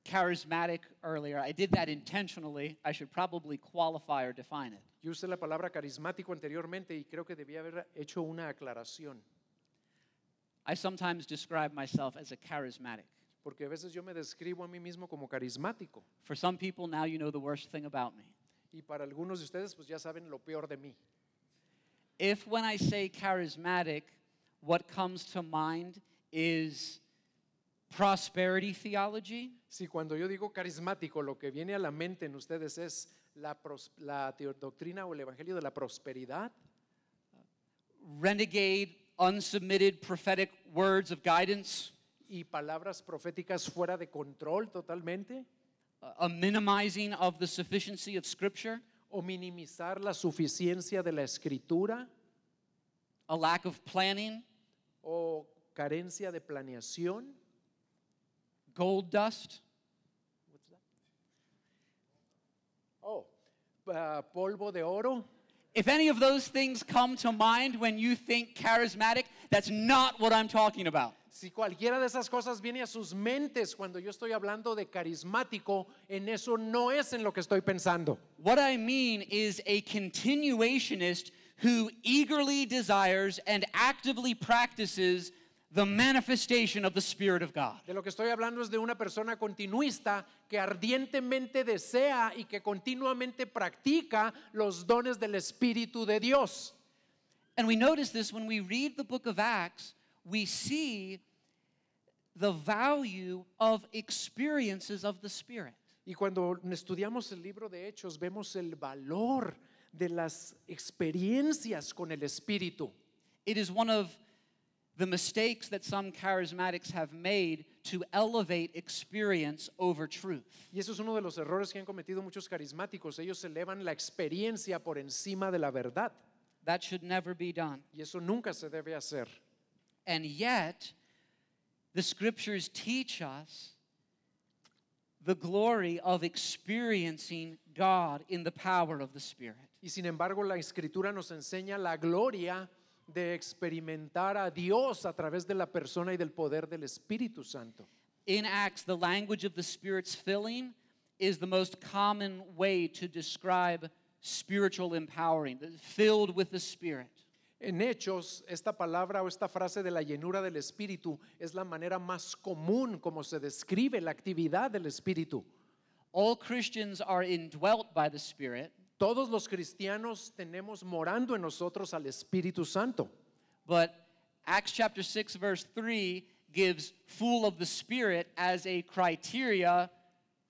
charismatic earlier. I did that intentionally. I should probably qualify or define it. Yo usé la palabra carismático anteriormente y creo que debía haber hecho una aclaración, I sometimes describe myself as a charismatic. porque a veces yo me describo a mí mismo como carismático For some people, now you know the worst thing about me. y para algunos de ustedes pues ya saben lo peor de mí. If when I say charismatic, what comes to mind is prosperity theology, Si cuando yo digo carismático lo que viene a la mente en ustedes es la doctrina o el evangelio de la prosperidad, renegade, unsubmitted prophetic words of guidance, y palabras proféticas fuera de control totalmente, a minimizing of the sufficiency of Scripture, o minimizar la suficiencia de la escritura, a lack of planning, o carencia de planeación, gold dust, polvo de oro. If any of those things come to mind when you think charismatic, that's not what I'm talking about. Si cualquiera de esas cosas viene a sus mentes cuando yo estoy hablando de carismático, en eso no es en lo que estoy pensando. What I mean is a continuationist who eagerly desires and actively practices the manifestation of the Spirit of God. De lo que estoy hablando es de una persona continuista que ardientemente desea y que continuamente practica los dones del Espíritu de Dios. And we notice this when we read the book of Acts, we see the value of experiences of the Spirit. Y cuando estudiamos el libro de Hechos, vemos el valor de las experiencias con el Espíritu. It is one of the mistakes that some charismatics have made to elevate experience over truth. Y eso es uno de los errores que han cometido muchos carismáticos. Ellos elevan la experiencia por encima de la verdad. That should never be done. Y eso nunca se debe hacer. And yet, the scriptures teach us the glory of experiencing God in the power of the Spirit. Y sin embargo, la Escritura nos enseña la gloria de experimentar a Dios a través de la persona y del poder del Espíritu Santo. In Acts, the language of the Spirit's filling is the most common way to describe spiritual empowering, filled with the Spirit. En Hechos, esta palabra o esta frase de la llenura del Espíritu es la manera más común como se describe la actividad del Espíritu. All Christians are indwelt by the Spirit, Todos los cristianos tenemos morando en nosotros al Espíritu Santo. but Acts chapter 6 verse 3 gives full of the Spirit as a criteria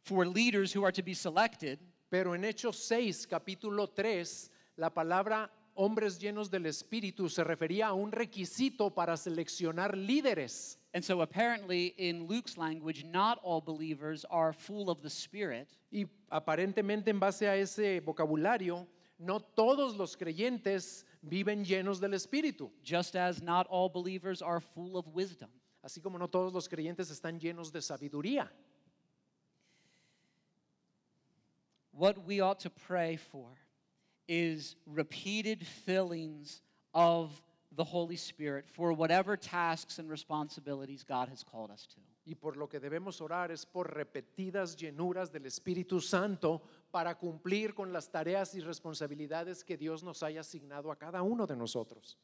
for leaders who are to be selected. Pero en Hechos 6, capítulo 3, la palabra hombres llenos del Espíritu se refería a un requisito para seleccionar líderes. And so apparently in Luke's language, not all believers are full of the Spirit. Y aparentemente en base a ese vocabulario, no todos los creyentes viven llenos del Espíritu. Just as not all believers are full of wisdom. Así como no todos los creyentes están llenos de sabiduría. What we ought to pray for is repeated fillings of the Holy Spirit for whatever tasks and responsibilities God has called us to. Y por lo que debemos orar es por repetidas llenuras del Espíritu Santo para cumplir con las tareas y responsabilidades que Dios nos haya asignado a cada uno de nosotros.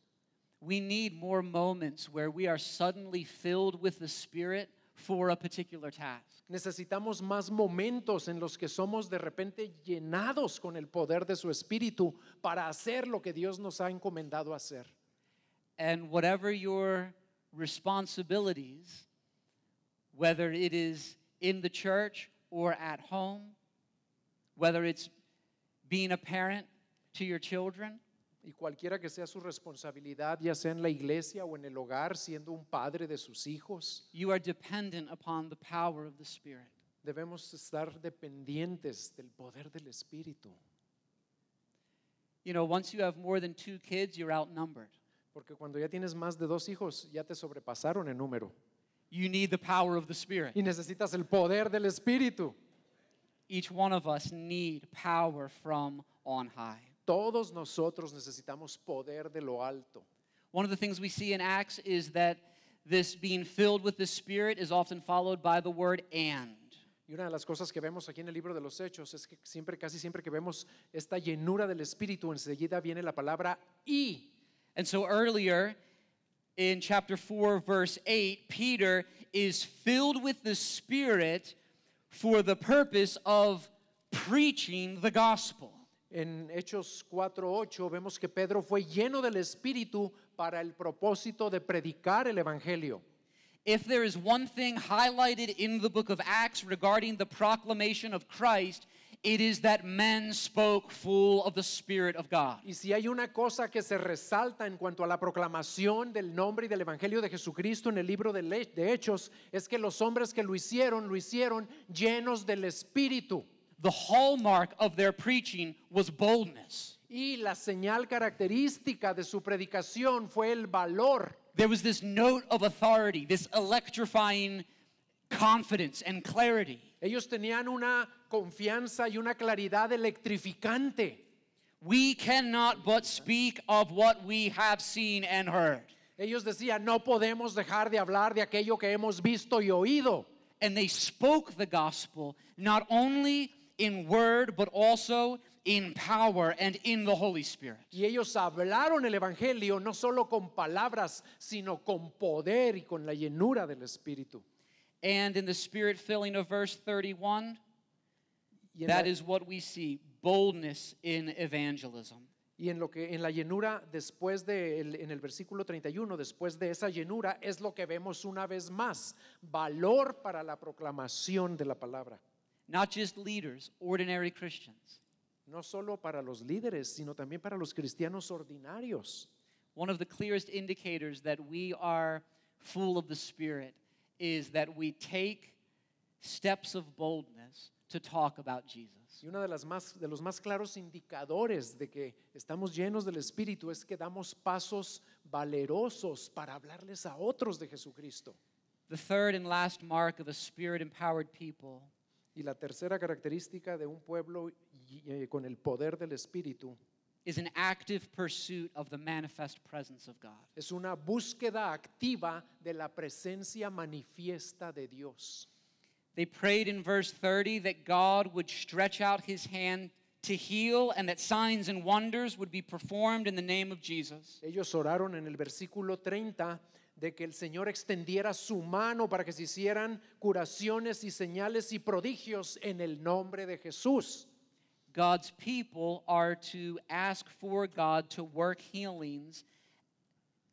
We need more moments where we are suddenly filled with the Spirit for a particular task. Necesitamos más momentos en los que somos de repente llenados con el poder de su Espíritu para hacer lo que Dios nos ha encomendado hacer. And whatever your responsibilities, whether it is in the church or at home, whether it's being a parent to your children, Y cualquiera que sea su responsabilidad, ya sea en la iglesia o en el hogar, siendo un padre de sus hijos, you are dependent upon the power of the Spirit. debemos estar dependientes del poder del Espíritu. You know, once you have more than 2 kids, you're outnumbered. Porque cuando ya tienes más de 2 hijos, ya te sobrepasaron en número. You need the power of the Spirit. Y necesitas el poder del Espíritu. Each one of us need power from on high. Todos nosotros necesitamos poder de lo alto. One of the things we see in Acts is that this being filled with the Spirit is often followed by the word "and." Y una de las cosas que vemos aquí en el libro de los Hechos es que casi siempre que vemos esta llenura del Espíritu, enseguida viene la palabra y. And so earlier in chapter 4, verse 8, Peter is filled with the Spirit for the purpose of preaching the gospel. En Hechos 4:8 vemos que Pedro fue lleno del Espíritu para el propósito de predicar el Evangelio. If there is one thing highlighted in the book of Acts regarding the proclamation of Christ, it is that men spoke full of the Spirit of God. Y si hay una cosa que se resalta en cuanto a la proclamación del nombre y del Evangelio de Jesucristo en el libro de Hechos, es que los hombres que lo hicieron llenos del Espíritu. The hallmark of their preaching was boldness. Y la señal característica de su predicación fue el valor. There was this note of authority, this electrifying confidence and clarity. Ellos tenían una confianza y una claridad electrificante. we cannot but speak of what we have seen and heard. Ellos decían, no podemos dejar de hablar de aquello que hemos visto y oído. And they spoke the gospel not only in word, but also in power and in the Holy Spirit. Y ellos hablaron el evangelio no solo con palabras, sino con poder y con la llenura del Espíritu. And in the Spirit filling of verse 31, Y en, that la, is what we see, boldness in evangelism. y en lo que en la llenura después en el versículo 31, después de esa llenura es lo que vemos una vez más, valor para la proclamación de la palabra. Not just leaders, ordinary Christians. No solo para los líderes, sino también para los cristianos ordinarios. One of the clearest indicators that we are full of the Spirit is that we take steps of boldness to talk about Jesus. Y uno de los más claros indicadores de que estamos llenos del Espíritu es que damos pasos valerosos para hablarles a otros de Jesucristo. The third and last mark of a Spirit-empowered people Y la tercera característica de un pueblo con el poder del Espíritu is an active pursuit of the manifest presence of God. es una búsqueda activa de la presencia manifiesta de Dios. They prayed in verse 30 that God would stretch out his hand to heal and that signs and wonders would be performed in the name of Jesus. Ellos oraron en el versículo 30 de que el Señor extendiera su mano para que se hicieran curaciones y señales y prodigios en el nombre de Jesús. God's people are to ask for God to work healings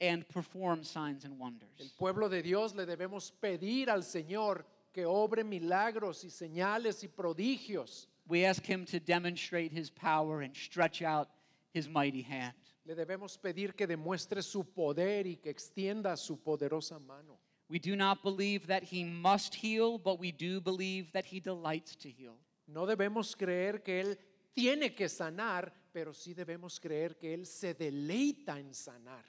and perform signs and wonders. El pueblo de Dios le debemos pedir al Señor que obre milagros y señales y prodigios. We ask him to demonstrate his power and stretch out his mighty hand. Le debemos pedir que demuestre su poder y que extienda su poderosa mano. We do not believe that he must heal, but we do believe that he delights to heal. No debemos creer que Él tiene que sanar, pero sí debemos creer que Él se deleita en sanar.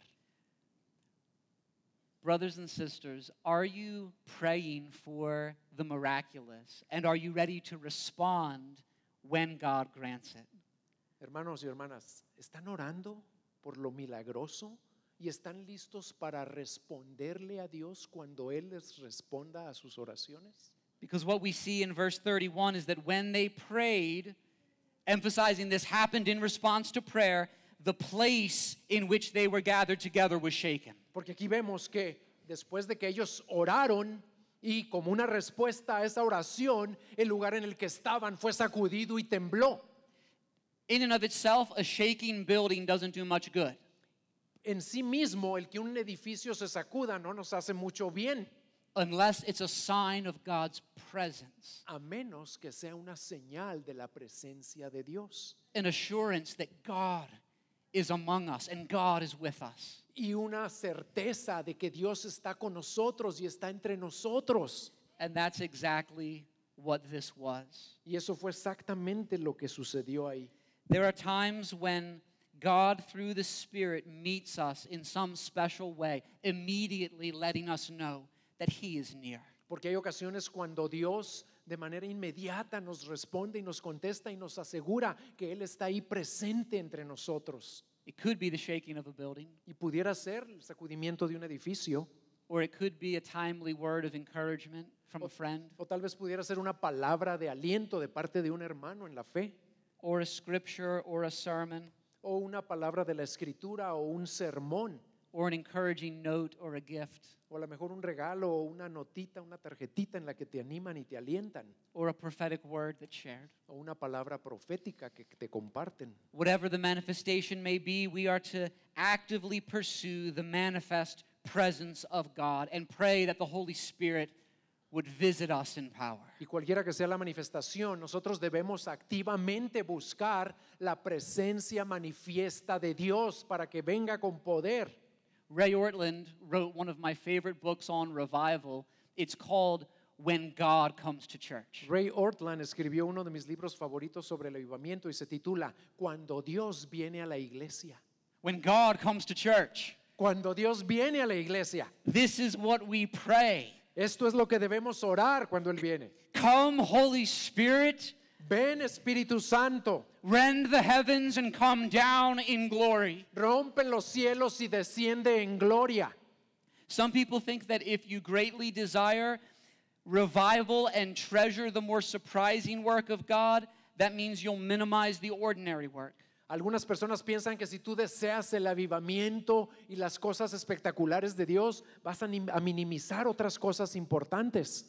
Brothers and sisters, are you praying for the miraculous? And are you ready to respond when God grants it? Hermanos y hermanas, ¿están orando por lo milagroso y están listos para responderle a Dios cuando Él les responda a sus oraciones? Because what we see in verse 31 is that when they prayed, emphasizing this happened in response to prayer, the place in which they were gathered together was shaken. Porque aquí vemos que después de que ellos oraron y como una respuesta a esa oración, el lugar en el que estaban fue sacudido y tembló. In and of itself, a shaking building doesn't do much good. En sí mismo, el que un edificio se sacuda no nos hace mucho bien, Unless it's a sign of God's presence, a menos que sea una señal de la presencia de Dios an assurance that God is among us and God is with us. y una certeza de que Dios está con nosotros y está entre nosotros. And that's exactly what this was. Y eso fue exactamente lo que sucedió ahí. There are times when God, through the Spirit, meets us in some special way, immediately letting us know that He is near. Porque hay ocasiones cuando Dios de manera inmediata nos responde y nos contesta y nos asegura que Él está ahí presente entre nosotros. It could be the shaking of a building, Y pudiera ser el sacudimiento de un edificio, or it could be a timely word of encouragement from a friend, o tal vez pudiera ser una palabra de aliento de parte de un hermano en la fe, or a scripture or a sermon, o una palabra de la escritura o un sermón, or an encouraging note or a gift, o a lo mejor un regalo o una notita, una tarjetita en la que te animan y te alientan, or a prophetic word that's shared. o una palabra profética que te comparten. Whatever the manifestation may be, we are to actively pursue the manifest presence of God and pray that the Holy Spirit would visit us in power. Y cualquiera que sea la manifestación, nosotros debemos activamente buscar la presencia manifiesta de Dios para que venga con poder. Ray Ortland wrote one of my favorite books on revival. It's called When God Comes to Church. Ray Ortland escribió uno de mis libros favoritos sobre el avivamiento y se titula Cuando Dios viene a la iglesia. When God comes to church, Cuando Dios viene a la iglesia. this is what we pray. Esto es lo que debemos orar cuando Él viene. Come, Holy Spirit, Ven Espíritu Santo, Rend the heavens and come down in glory. rompe los cielos y desciende en gloria. Some people think that if you greatly desire revival and treasure the more surprising work of God, that means you'll minimize the ordinary work. Algunas personas piensan que si tú deseas el avivamiento y las cosas espectaculares de Dios, vas a minimizar otras cosas importantes.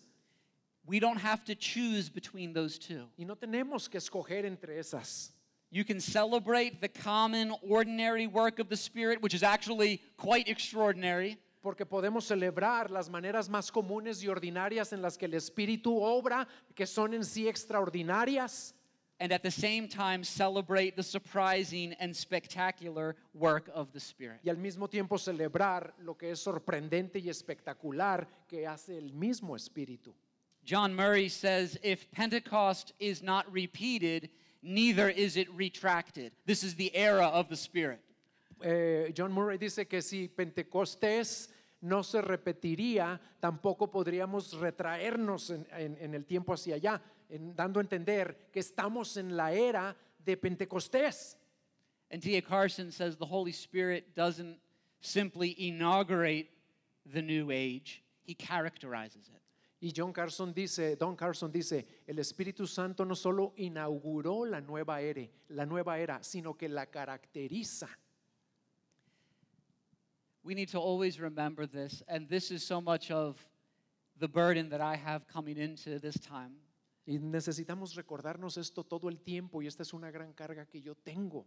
We don't have to choose between those two. Y no tenemos que escoger entre esas. You can celebrate the common, ordinary work of the Spirit, which is actually quite extraordinary. Porque podemos celebrar las maneras más comunes y ordinarias en las que el Espíritu obra, que son en sí extraordinarias. And at the same time celebrate the surprising and spectacular work of the Spirit. Y al mismo tiempo celebrar lo que es sorprendente y espectacular que hace el mismo Espíritu. John Murray says, if Pentecost is not repeated, neither is it retracted. This is the era of the Spirit. John Murray dice que si Pentecostés no se repetiría, tampoco podríamos retraernos en el tiempo hacia allá, dando a entender que estamos en la era de Pentecostés. And T.A. Carson says the Holy Spirit doesn't simply inaugurate the new age, he characterizes it. Y Don Carson dice, el Espíritu Santo no solo inauguró la nueva era, sino que la caracteriza. We need to always remember this, and this is so much of the burden that I have coming into this time. Y necesitamos recordarnos esto todo el tiempo, y esta es una gran carga que yo tengo.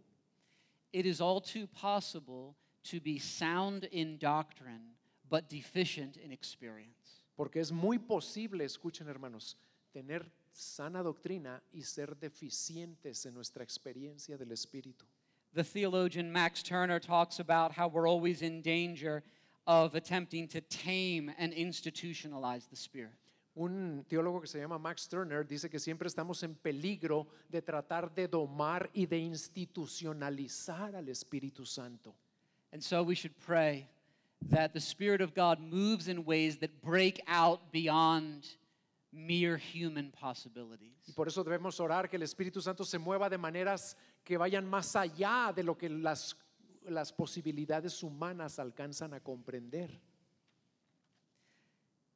It is all too possible to be sound in doctrine, but deficient in experience. Porque es muy posible, escuchen hermanos, tener sana doctrina y ser deficientes en nuestra experiencia del Espíritu. The theologian Max Turner talks about how we're always in danger of attempting to tame and institutionalize the Spirit. Un teólogo que se llama Max Turner dice que siempre estamos en peligro de tratar de domar y de institucionalizar al Espíritu Santo. And so we should pray that the Spirit of God moves in ways that break out beyond mere human possibilities. Y por eso debemos orar que el Espíritu Santo se mueva de maneras que vayan más allá de lo que las posibilidades humanas alcanzan a comprender.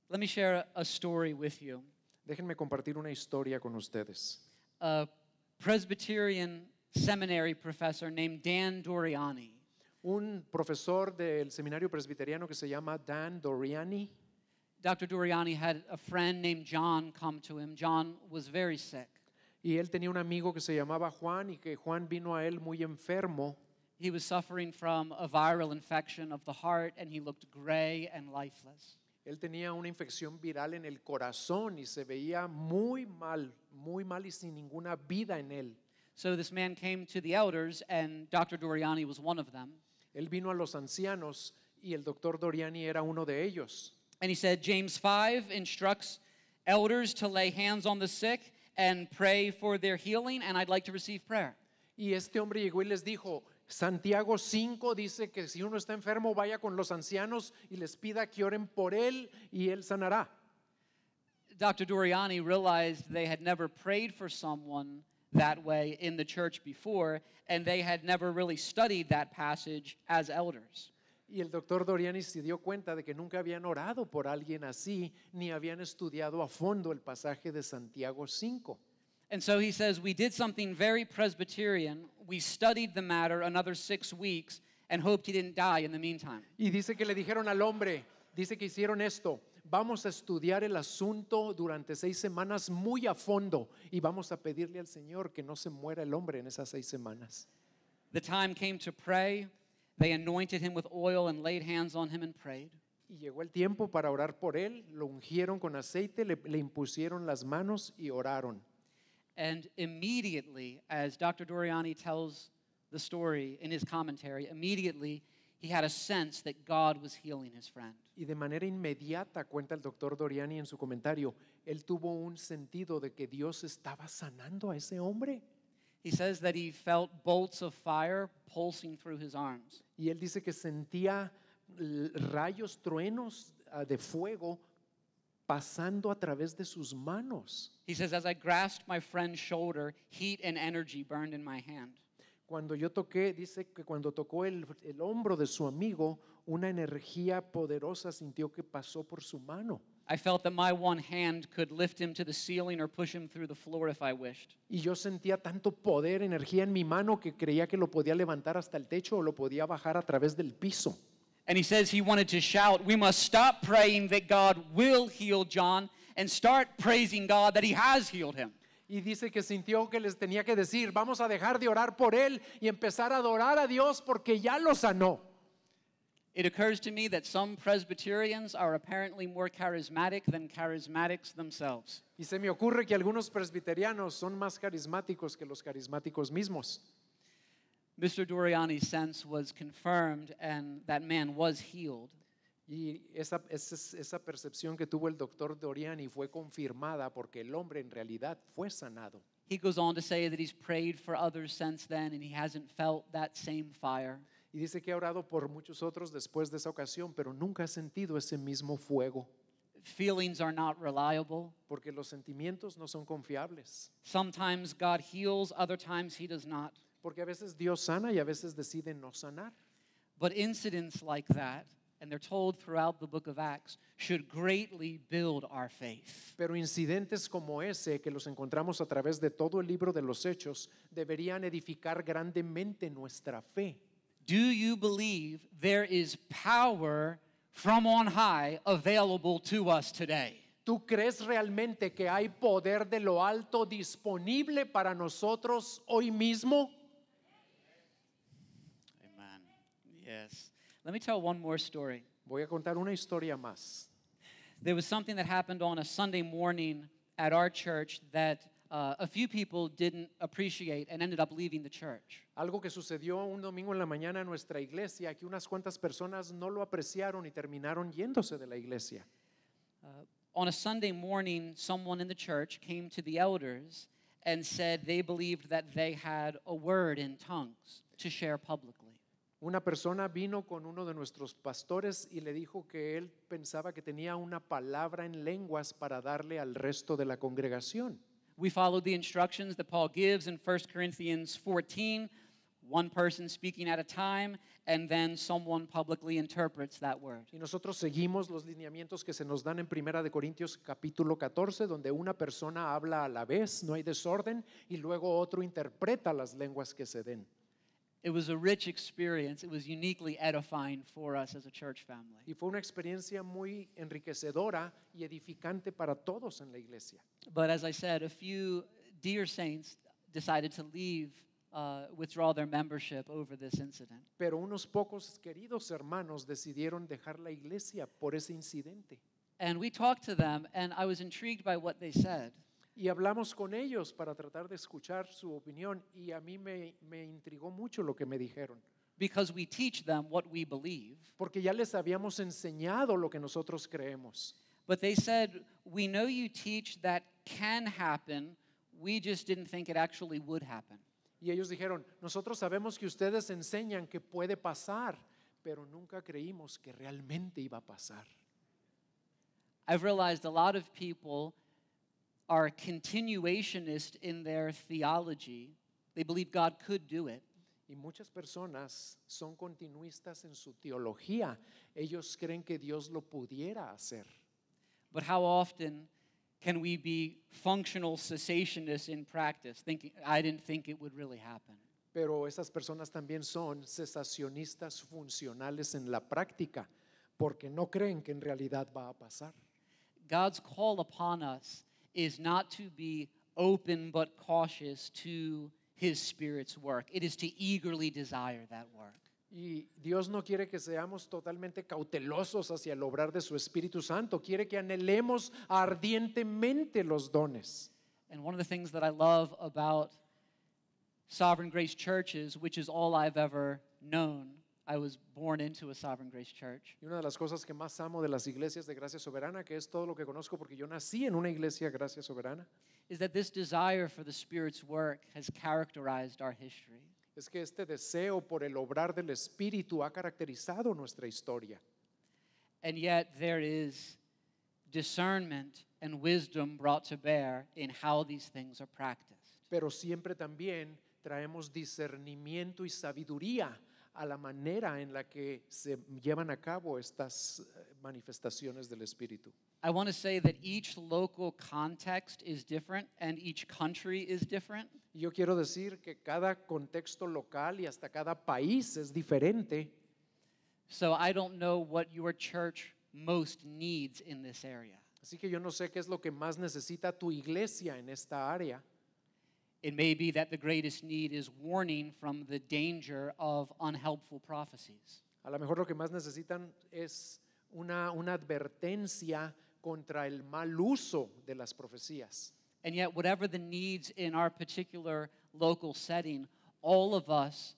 Let me share a story with you. Déjenme compartir una historia con ustedes. A Presbyterian seminary professor named Dan Doriani. Un profesor del seminario presbiteriano que se llama Dan Doriani. Dr. Doriani had a friend named John come to him. John was very sick. Y él tenía un amigo que se llamaba Juan y que Juan vino a él muy enfermo. He was suffering from a viral infection of the heart and he looked gray and lifeless. Él tenía una infección viral en el corazón y se veía muy mal y sin ninguna vida en él. So this man came to the elders and Dr. Doriani was one of them. Él vino a los ancianos y el doctor Doriani era uno de ellos. And he said, James 5 instructs elders to lay hands on the sick and pray for their healing, and I'd like to receive prayer. Y este hombre llegó y les dijo, Santiago 5 dice que si uno está enfermo vaya con los ancianos y les pida que oren por él y él sanará. Dr. Doriani realized they had never prayed for someone that way in the church before, and they had never really studied that passage as elders. Y el doctor Doriani se dio cuenta de que nunca habían orado por alguien así, ni habían estudiado a fondo el pasaje de Santiago 5. And so he says, we did something very Presbyterian. We studied the matter another 6 weeks and hoped he didn't die in the meantime. Y dice que le dijeron al hombre, dice que hicieron esto, vamos a estudiar el asunto durante 6 semanas muy a fondo y vamos a pedirle al Señor que no se muera el hombre en esas 6 semanas. The time came to pray. They anointed him with oil and laid hands on him and prayed. Y llegó el tiempo para orar por él, lo ungieron con aceite, le impusieron las manos y oraron. And immediately, as Dr. Doriani tells the story in his commentary, immediately he had a sense that God was healing his friend. Y de manera inmediata, cuenta el doctor Doriani en su comentario, él tuvo un sentido de que Dios estaba sanando a ese hombre. He says that he felt bolts of fire pulsing through his arms. Y él dice que sentía rayos, truenos de fuego pasando a través de sus manos. He says, as I grasped my friend's shoulder, heat and energy burned in my hand. Cuando yo toqué, dice que cuando tocó el hombro de su amigo, una energía poderosa sintió que pasó por su mano. I felt that my one hand could lift him to the ceiling or push him through the floor if I wished. Y yo sentía tanto poder, energía en mi mano que creía que lo podía levantar hasta el techo o lo podía bajar a través del piso. And he says he wanted to shout, we must stop praying that God will heal John and start praising God that he has healed him. Y dice que sintió que les tenía que decir, vamos a dejar de orar por él y empezar a adorar a Dios porque ya lo sanó. It occurs to me that some Presbyterians are apparently more charismatic than charismatics themselves. Y se me ocurre que algunos presbiterianos son más carismáticos que los carismáticos mismos. Mr. Doriani's sense was confirmed and that man was healed. Y esa percepción que tuvo el doctor Doriani fue confirmada porque el hombre en realidad fue sanado. He goes on to say that he's prayed for others since then and he hasn't felt that same fire. Y dice que ha orado por muchos otros después de esa ocasión, pero nunca ha sentido ese mismo fuego. Feelings are not reliable. Porque los sentimientos no son confiables. Sometimes God heals, other times he does not. Porque a veces Dios sana y a veces decide no sanar. But incidents like that, and they're told throughout the book of Acts, should greatly build our faith. Pero incidentes como ese que los encontramos a través de todo el libro de los Hechos deberían edificar grandemente nuestra fe. Do you believe there is power from on high available to us today? ¿Tú crees realmente que hay poder de lo alto disponible para nosotros hoy mismo? Amen. Yes. Let me tell one more story. Voy a contar una historia más. There was something that happened on a Sunday morning at our church that a few people didn't appreciate and ended up leaving the church. Algo que sucedió un domingo en la mañana en nuestra iglesia, que unas cuantas personas no lo apreciaron y terminaron yéndose de la iglesia. On a Sunday morning, someone in the church came to the elders and said they believed that they had a word in tongues to share publicly. Una persona vino con uno de nuestros pastores y le dijo que él pensaba que tenía una palabra en lenguas para darle al resto de la congregación. We followed the instructions that Paul gives in 1 Corinthians 14, one person speaking at a time, and then someone publicly interprets that word. Y nosotros seguimos los lineamientos que se nos dan en 1 de Corintios capítulo 14, donde una persona habla a la vez, no hay desorden, y luego otro interpreta las lenguas que se den. It was a rich experience. It was uniquely edifying for us as a church family. Y fue una experiencia muy enriquecedora y edificante para todos en la iglesia. But as I said, a few dear saints decided to withdraw their membership over this incident. Pero unos pocos queridos hermanos decidieron dejar la iglesia por ese incidente. And we talked to them, and I was intrigued by what they said. Y hablamos con ellos para tratar de escuchar su opinión y a mí me intrigó mucho lo que me dijeron. Because we teach them what we believe. Porque ya les habíamos enseñado lo que nosotros creemos. But they said, we know you teach that can happen, we just didn't think it actually would happen. Y ellos dijeron, nosotros sabemos que ustedes enseñan que puede pasar, pero nunca creímos que realmente iba a pasar. I've realized a lot of people are continuationist in their theology. They believe God could do it. Y muchas personas son continuistas en su teología. Ellos creen que Dios lo pudiera hacer. But how often can we be functional cessationists in practice, thinking, I didn't think it would really happen? Pero esas personas también son cesacionistas funcionales en la práctica, porque no creen que en realidad va a pasar. God's call upon us is not to be open but cautious to His Spirit's work. It is to eagerly desire that work. Y Dios no quiere que seamos totalmente cautelosos hacia el obrar de su Espíritu Santo. Quiere que anhelemos ardientemente los dones. And one of the things that I love about Sovereign Grace churches, which is all I've ever known, I was born into a Sovereign Grace church. Y una de las cosas que más amo de las iglesias de Gracia Soberana, que es todo lo que conozco porque yo nací en una iglesia Gracia Soberana, Is that this desire for the Spirit's work has characterized our history. es que este deseo por el obrar del Espíritu ha caracterizado nuestra historia. And yet there is discernment and wisdom brought to bear in how these things are practiced. Pero siempre también traemos discernimiento y sabiduría a la manera en la que se llevan a cabo estas manifestaciones del Espíritu. I want to say that each local context is different and each country is different. Y yo quiero decir que cada contexto local y hasta cada país es diferente. So I don't know what your church most needs in this area. Así que yo no sé qué es lo que más necesita tu iglesia en esta área. It may be that the greatest need is warning from the danger of unhelpful prophecies. A lo mejor lo que más necesitan es una advertencia contra el mal uso de las profecías. And yet, whatever the needs in our particular local setting, all of us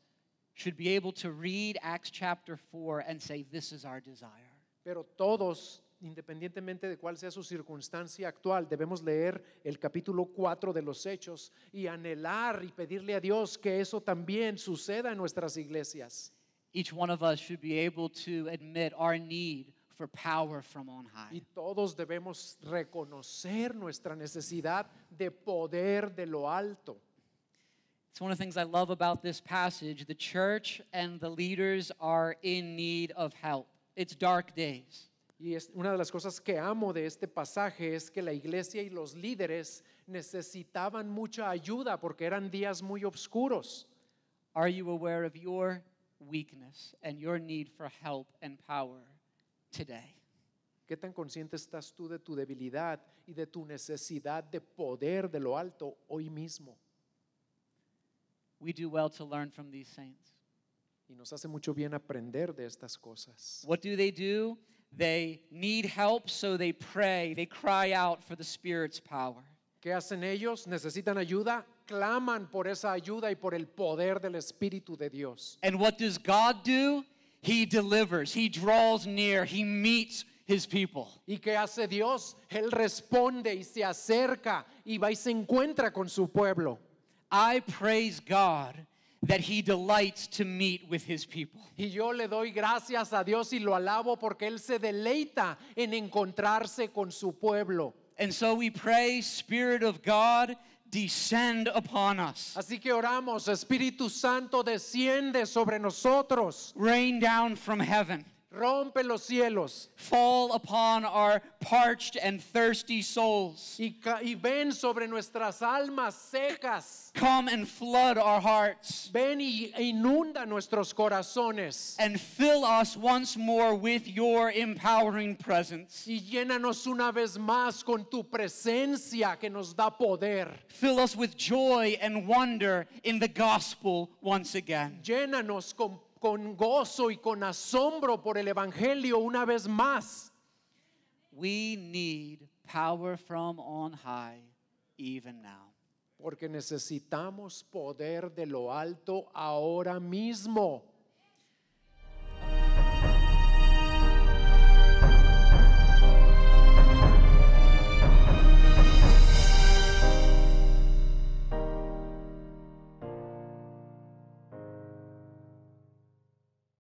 should be able to read Acts chapter 4 and say, this is our desire. Pero todos, independientemente de cuál sea su circunstancia actual, debemos leer el capítulo 4 de los Hechos y anhelar y pedirle a Dios que eso también suceda en nuestras iglesias. Each one of us should be able to admit our need for power from on Y high. todos debemos reconocer nuestra necesidad de poder de lo alto. It's one of the things I love about this passage. The church and the leaders are in need of help. It's dark days. Y es una de las cosas que amo de este pasaje es que la iglesia y los líderes necesitaban mucha ayuda porque eran días muy oscuros. Are you aware of your weakness and your need for help and power today? ¿Qué tan consciente estás tú de tu debilidad y de tu necesidad de poder de lo alto hoy mismo? We do well to learn from these saints. Y nos hace mucho bien aprender de estas cosas. What do? They need help, so they pray. They cry out for the Spirit's power. ¿Qué hacen ellos? ¿Necesitan ayuda? Claman por esa ayuda y por el poder del Espíritu de Dios. And what does God do? He delivers. He draws near. He meets his people. ¿Y qué hace Dios? Él responde y se acerca y va y se encuentra con su pueblo. I praise God that he delights to meet with his people. Y yo le doy gracias a Dios y lo alabo porque Él se deleita en encontrarse con su pueblo. And so we pray, Spirit of God, descend upon us. Así que oramos, Espíritu Santo, desciende sobre nosotros, Rain down from heaven. rompe los cielos Fall upon our parched and thirsty souls. y ven sobre nuestras almas secas. Come and flood our hearts. Ven y inunda nuestros corazones And fill us once more with your empowering presence. y llénanos una vez más con tu presencia que nos da poder. Fill us with joy and wonder in the gospel once again. Llénanos con gozo y con asombro por el Evangelio una vez más. We need power from on high even now. Porque necesitamos poder de lo alto ahora mismo.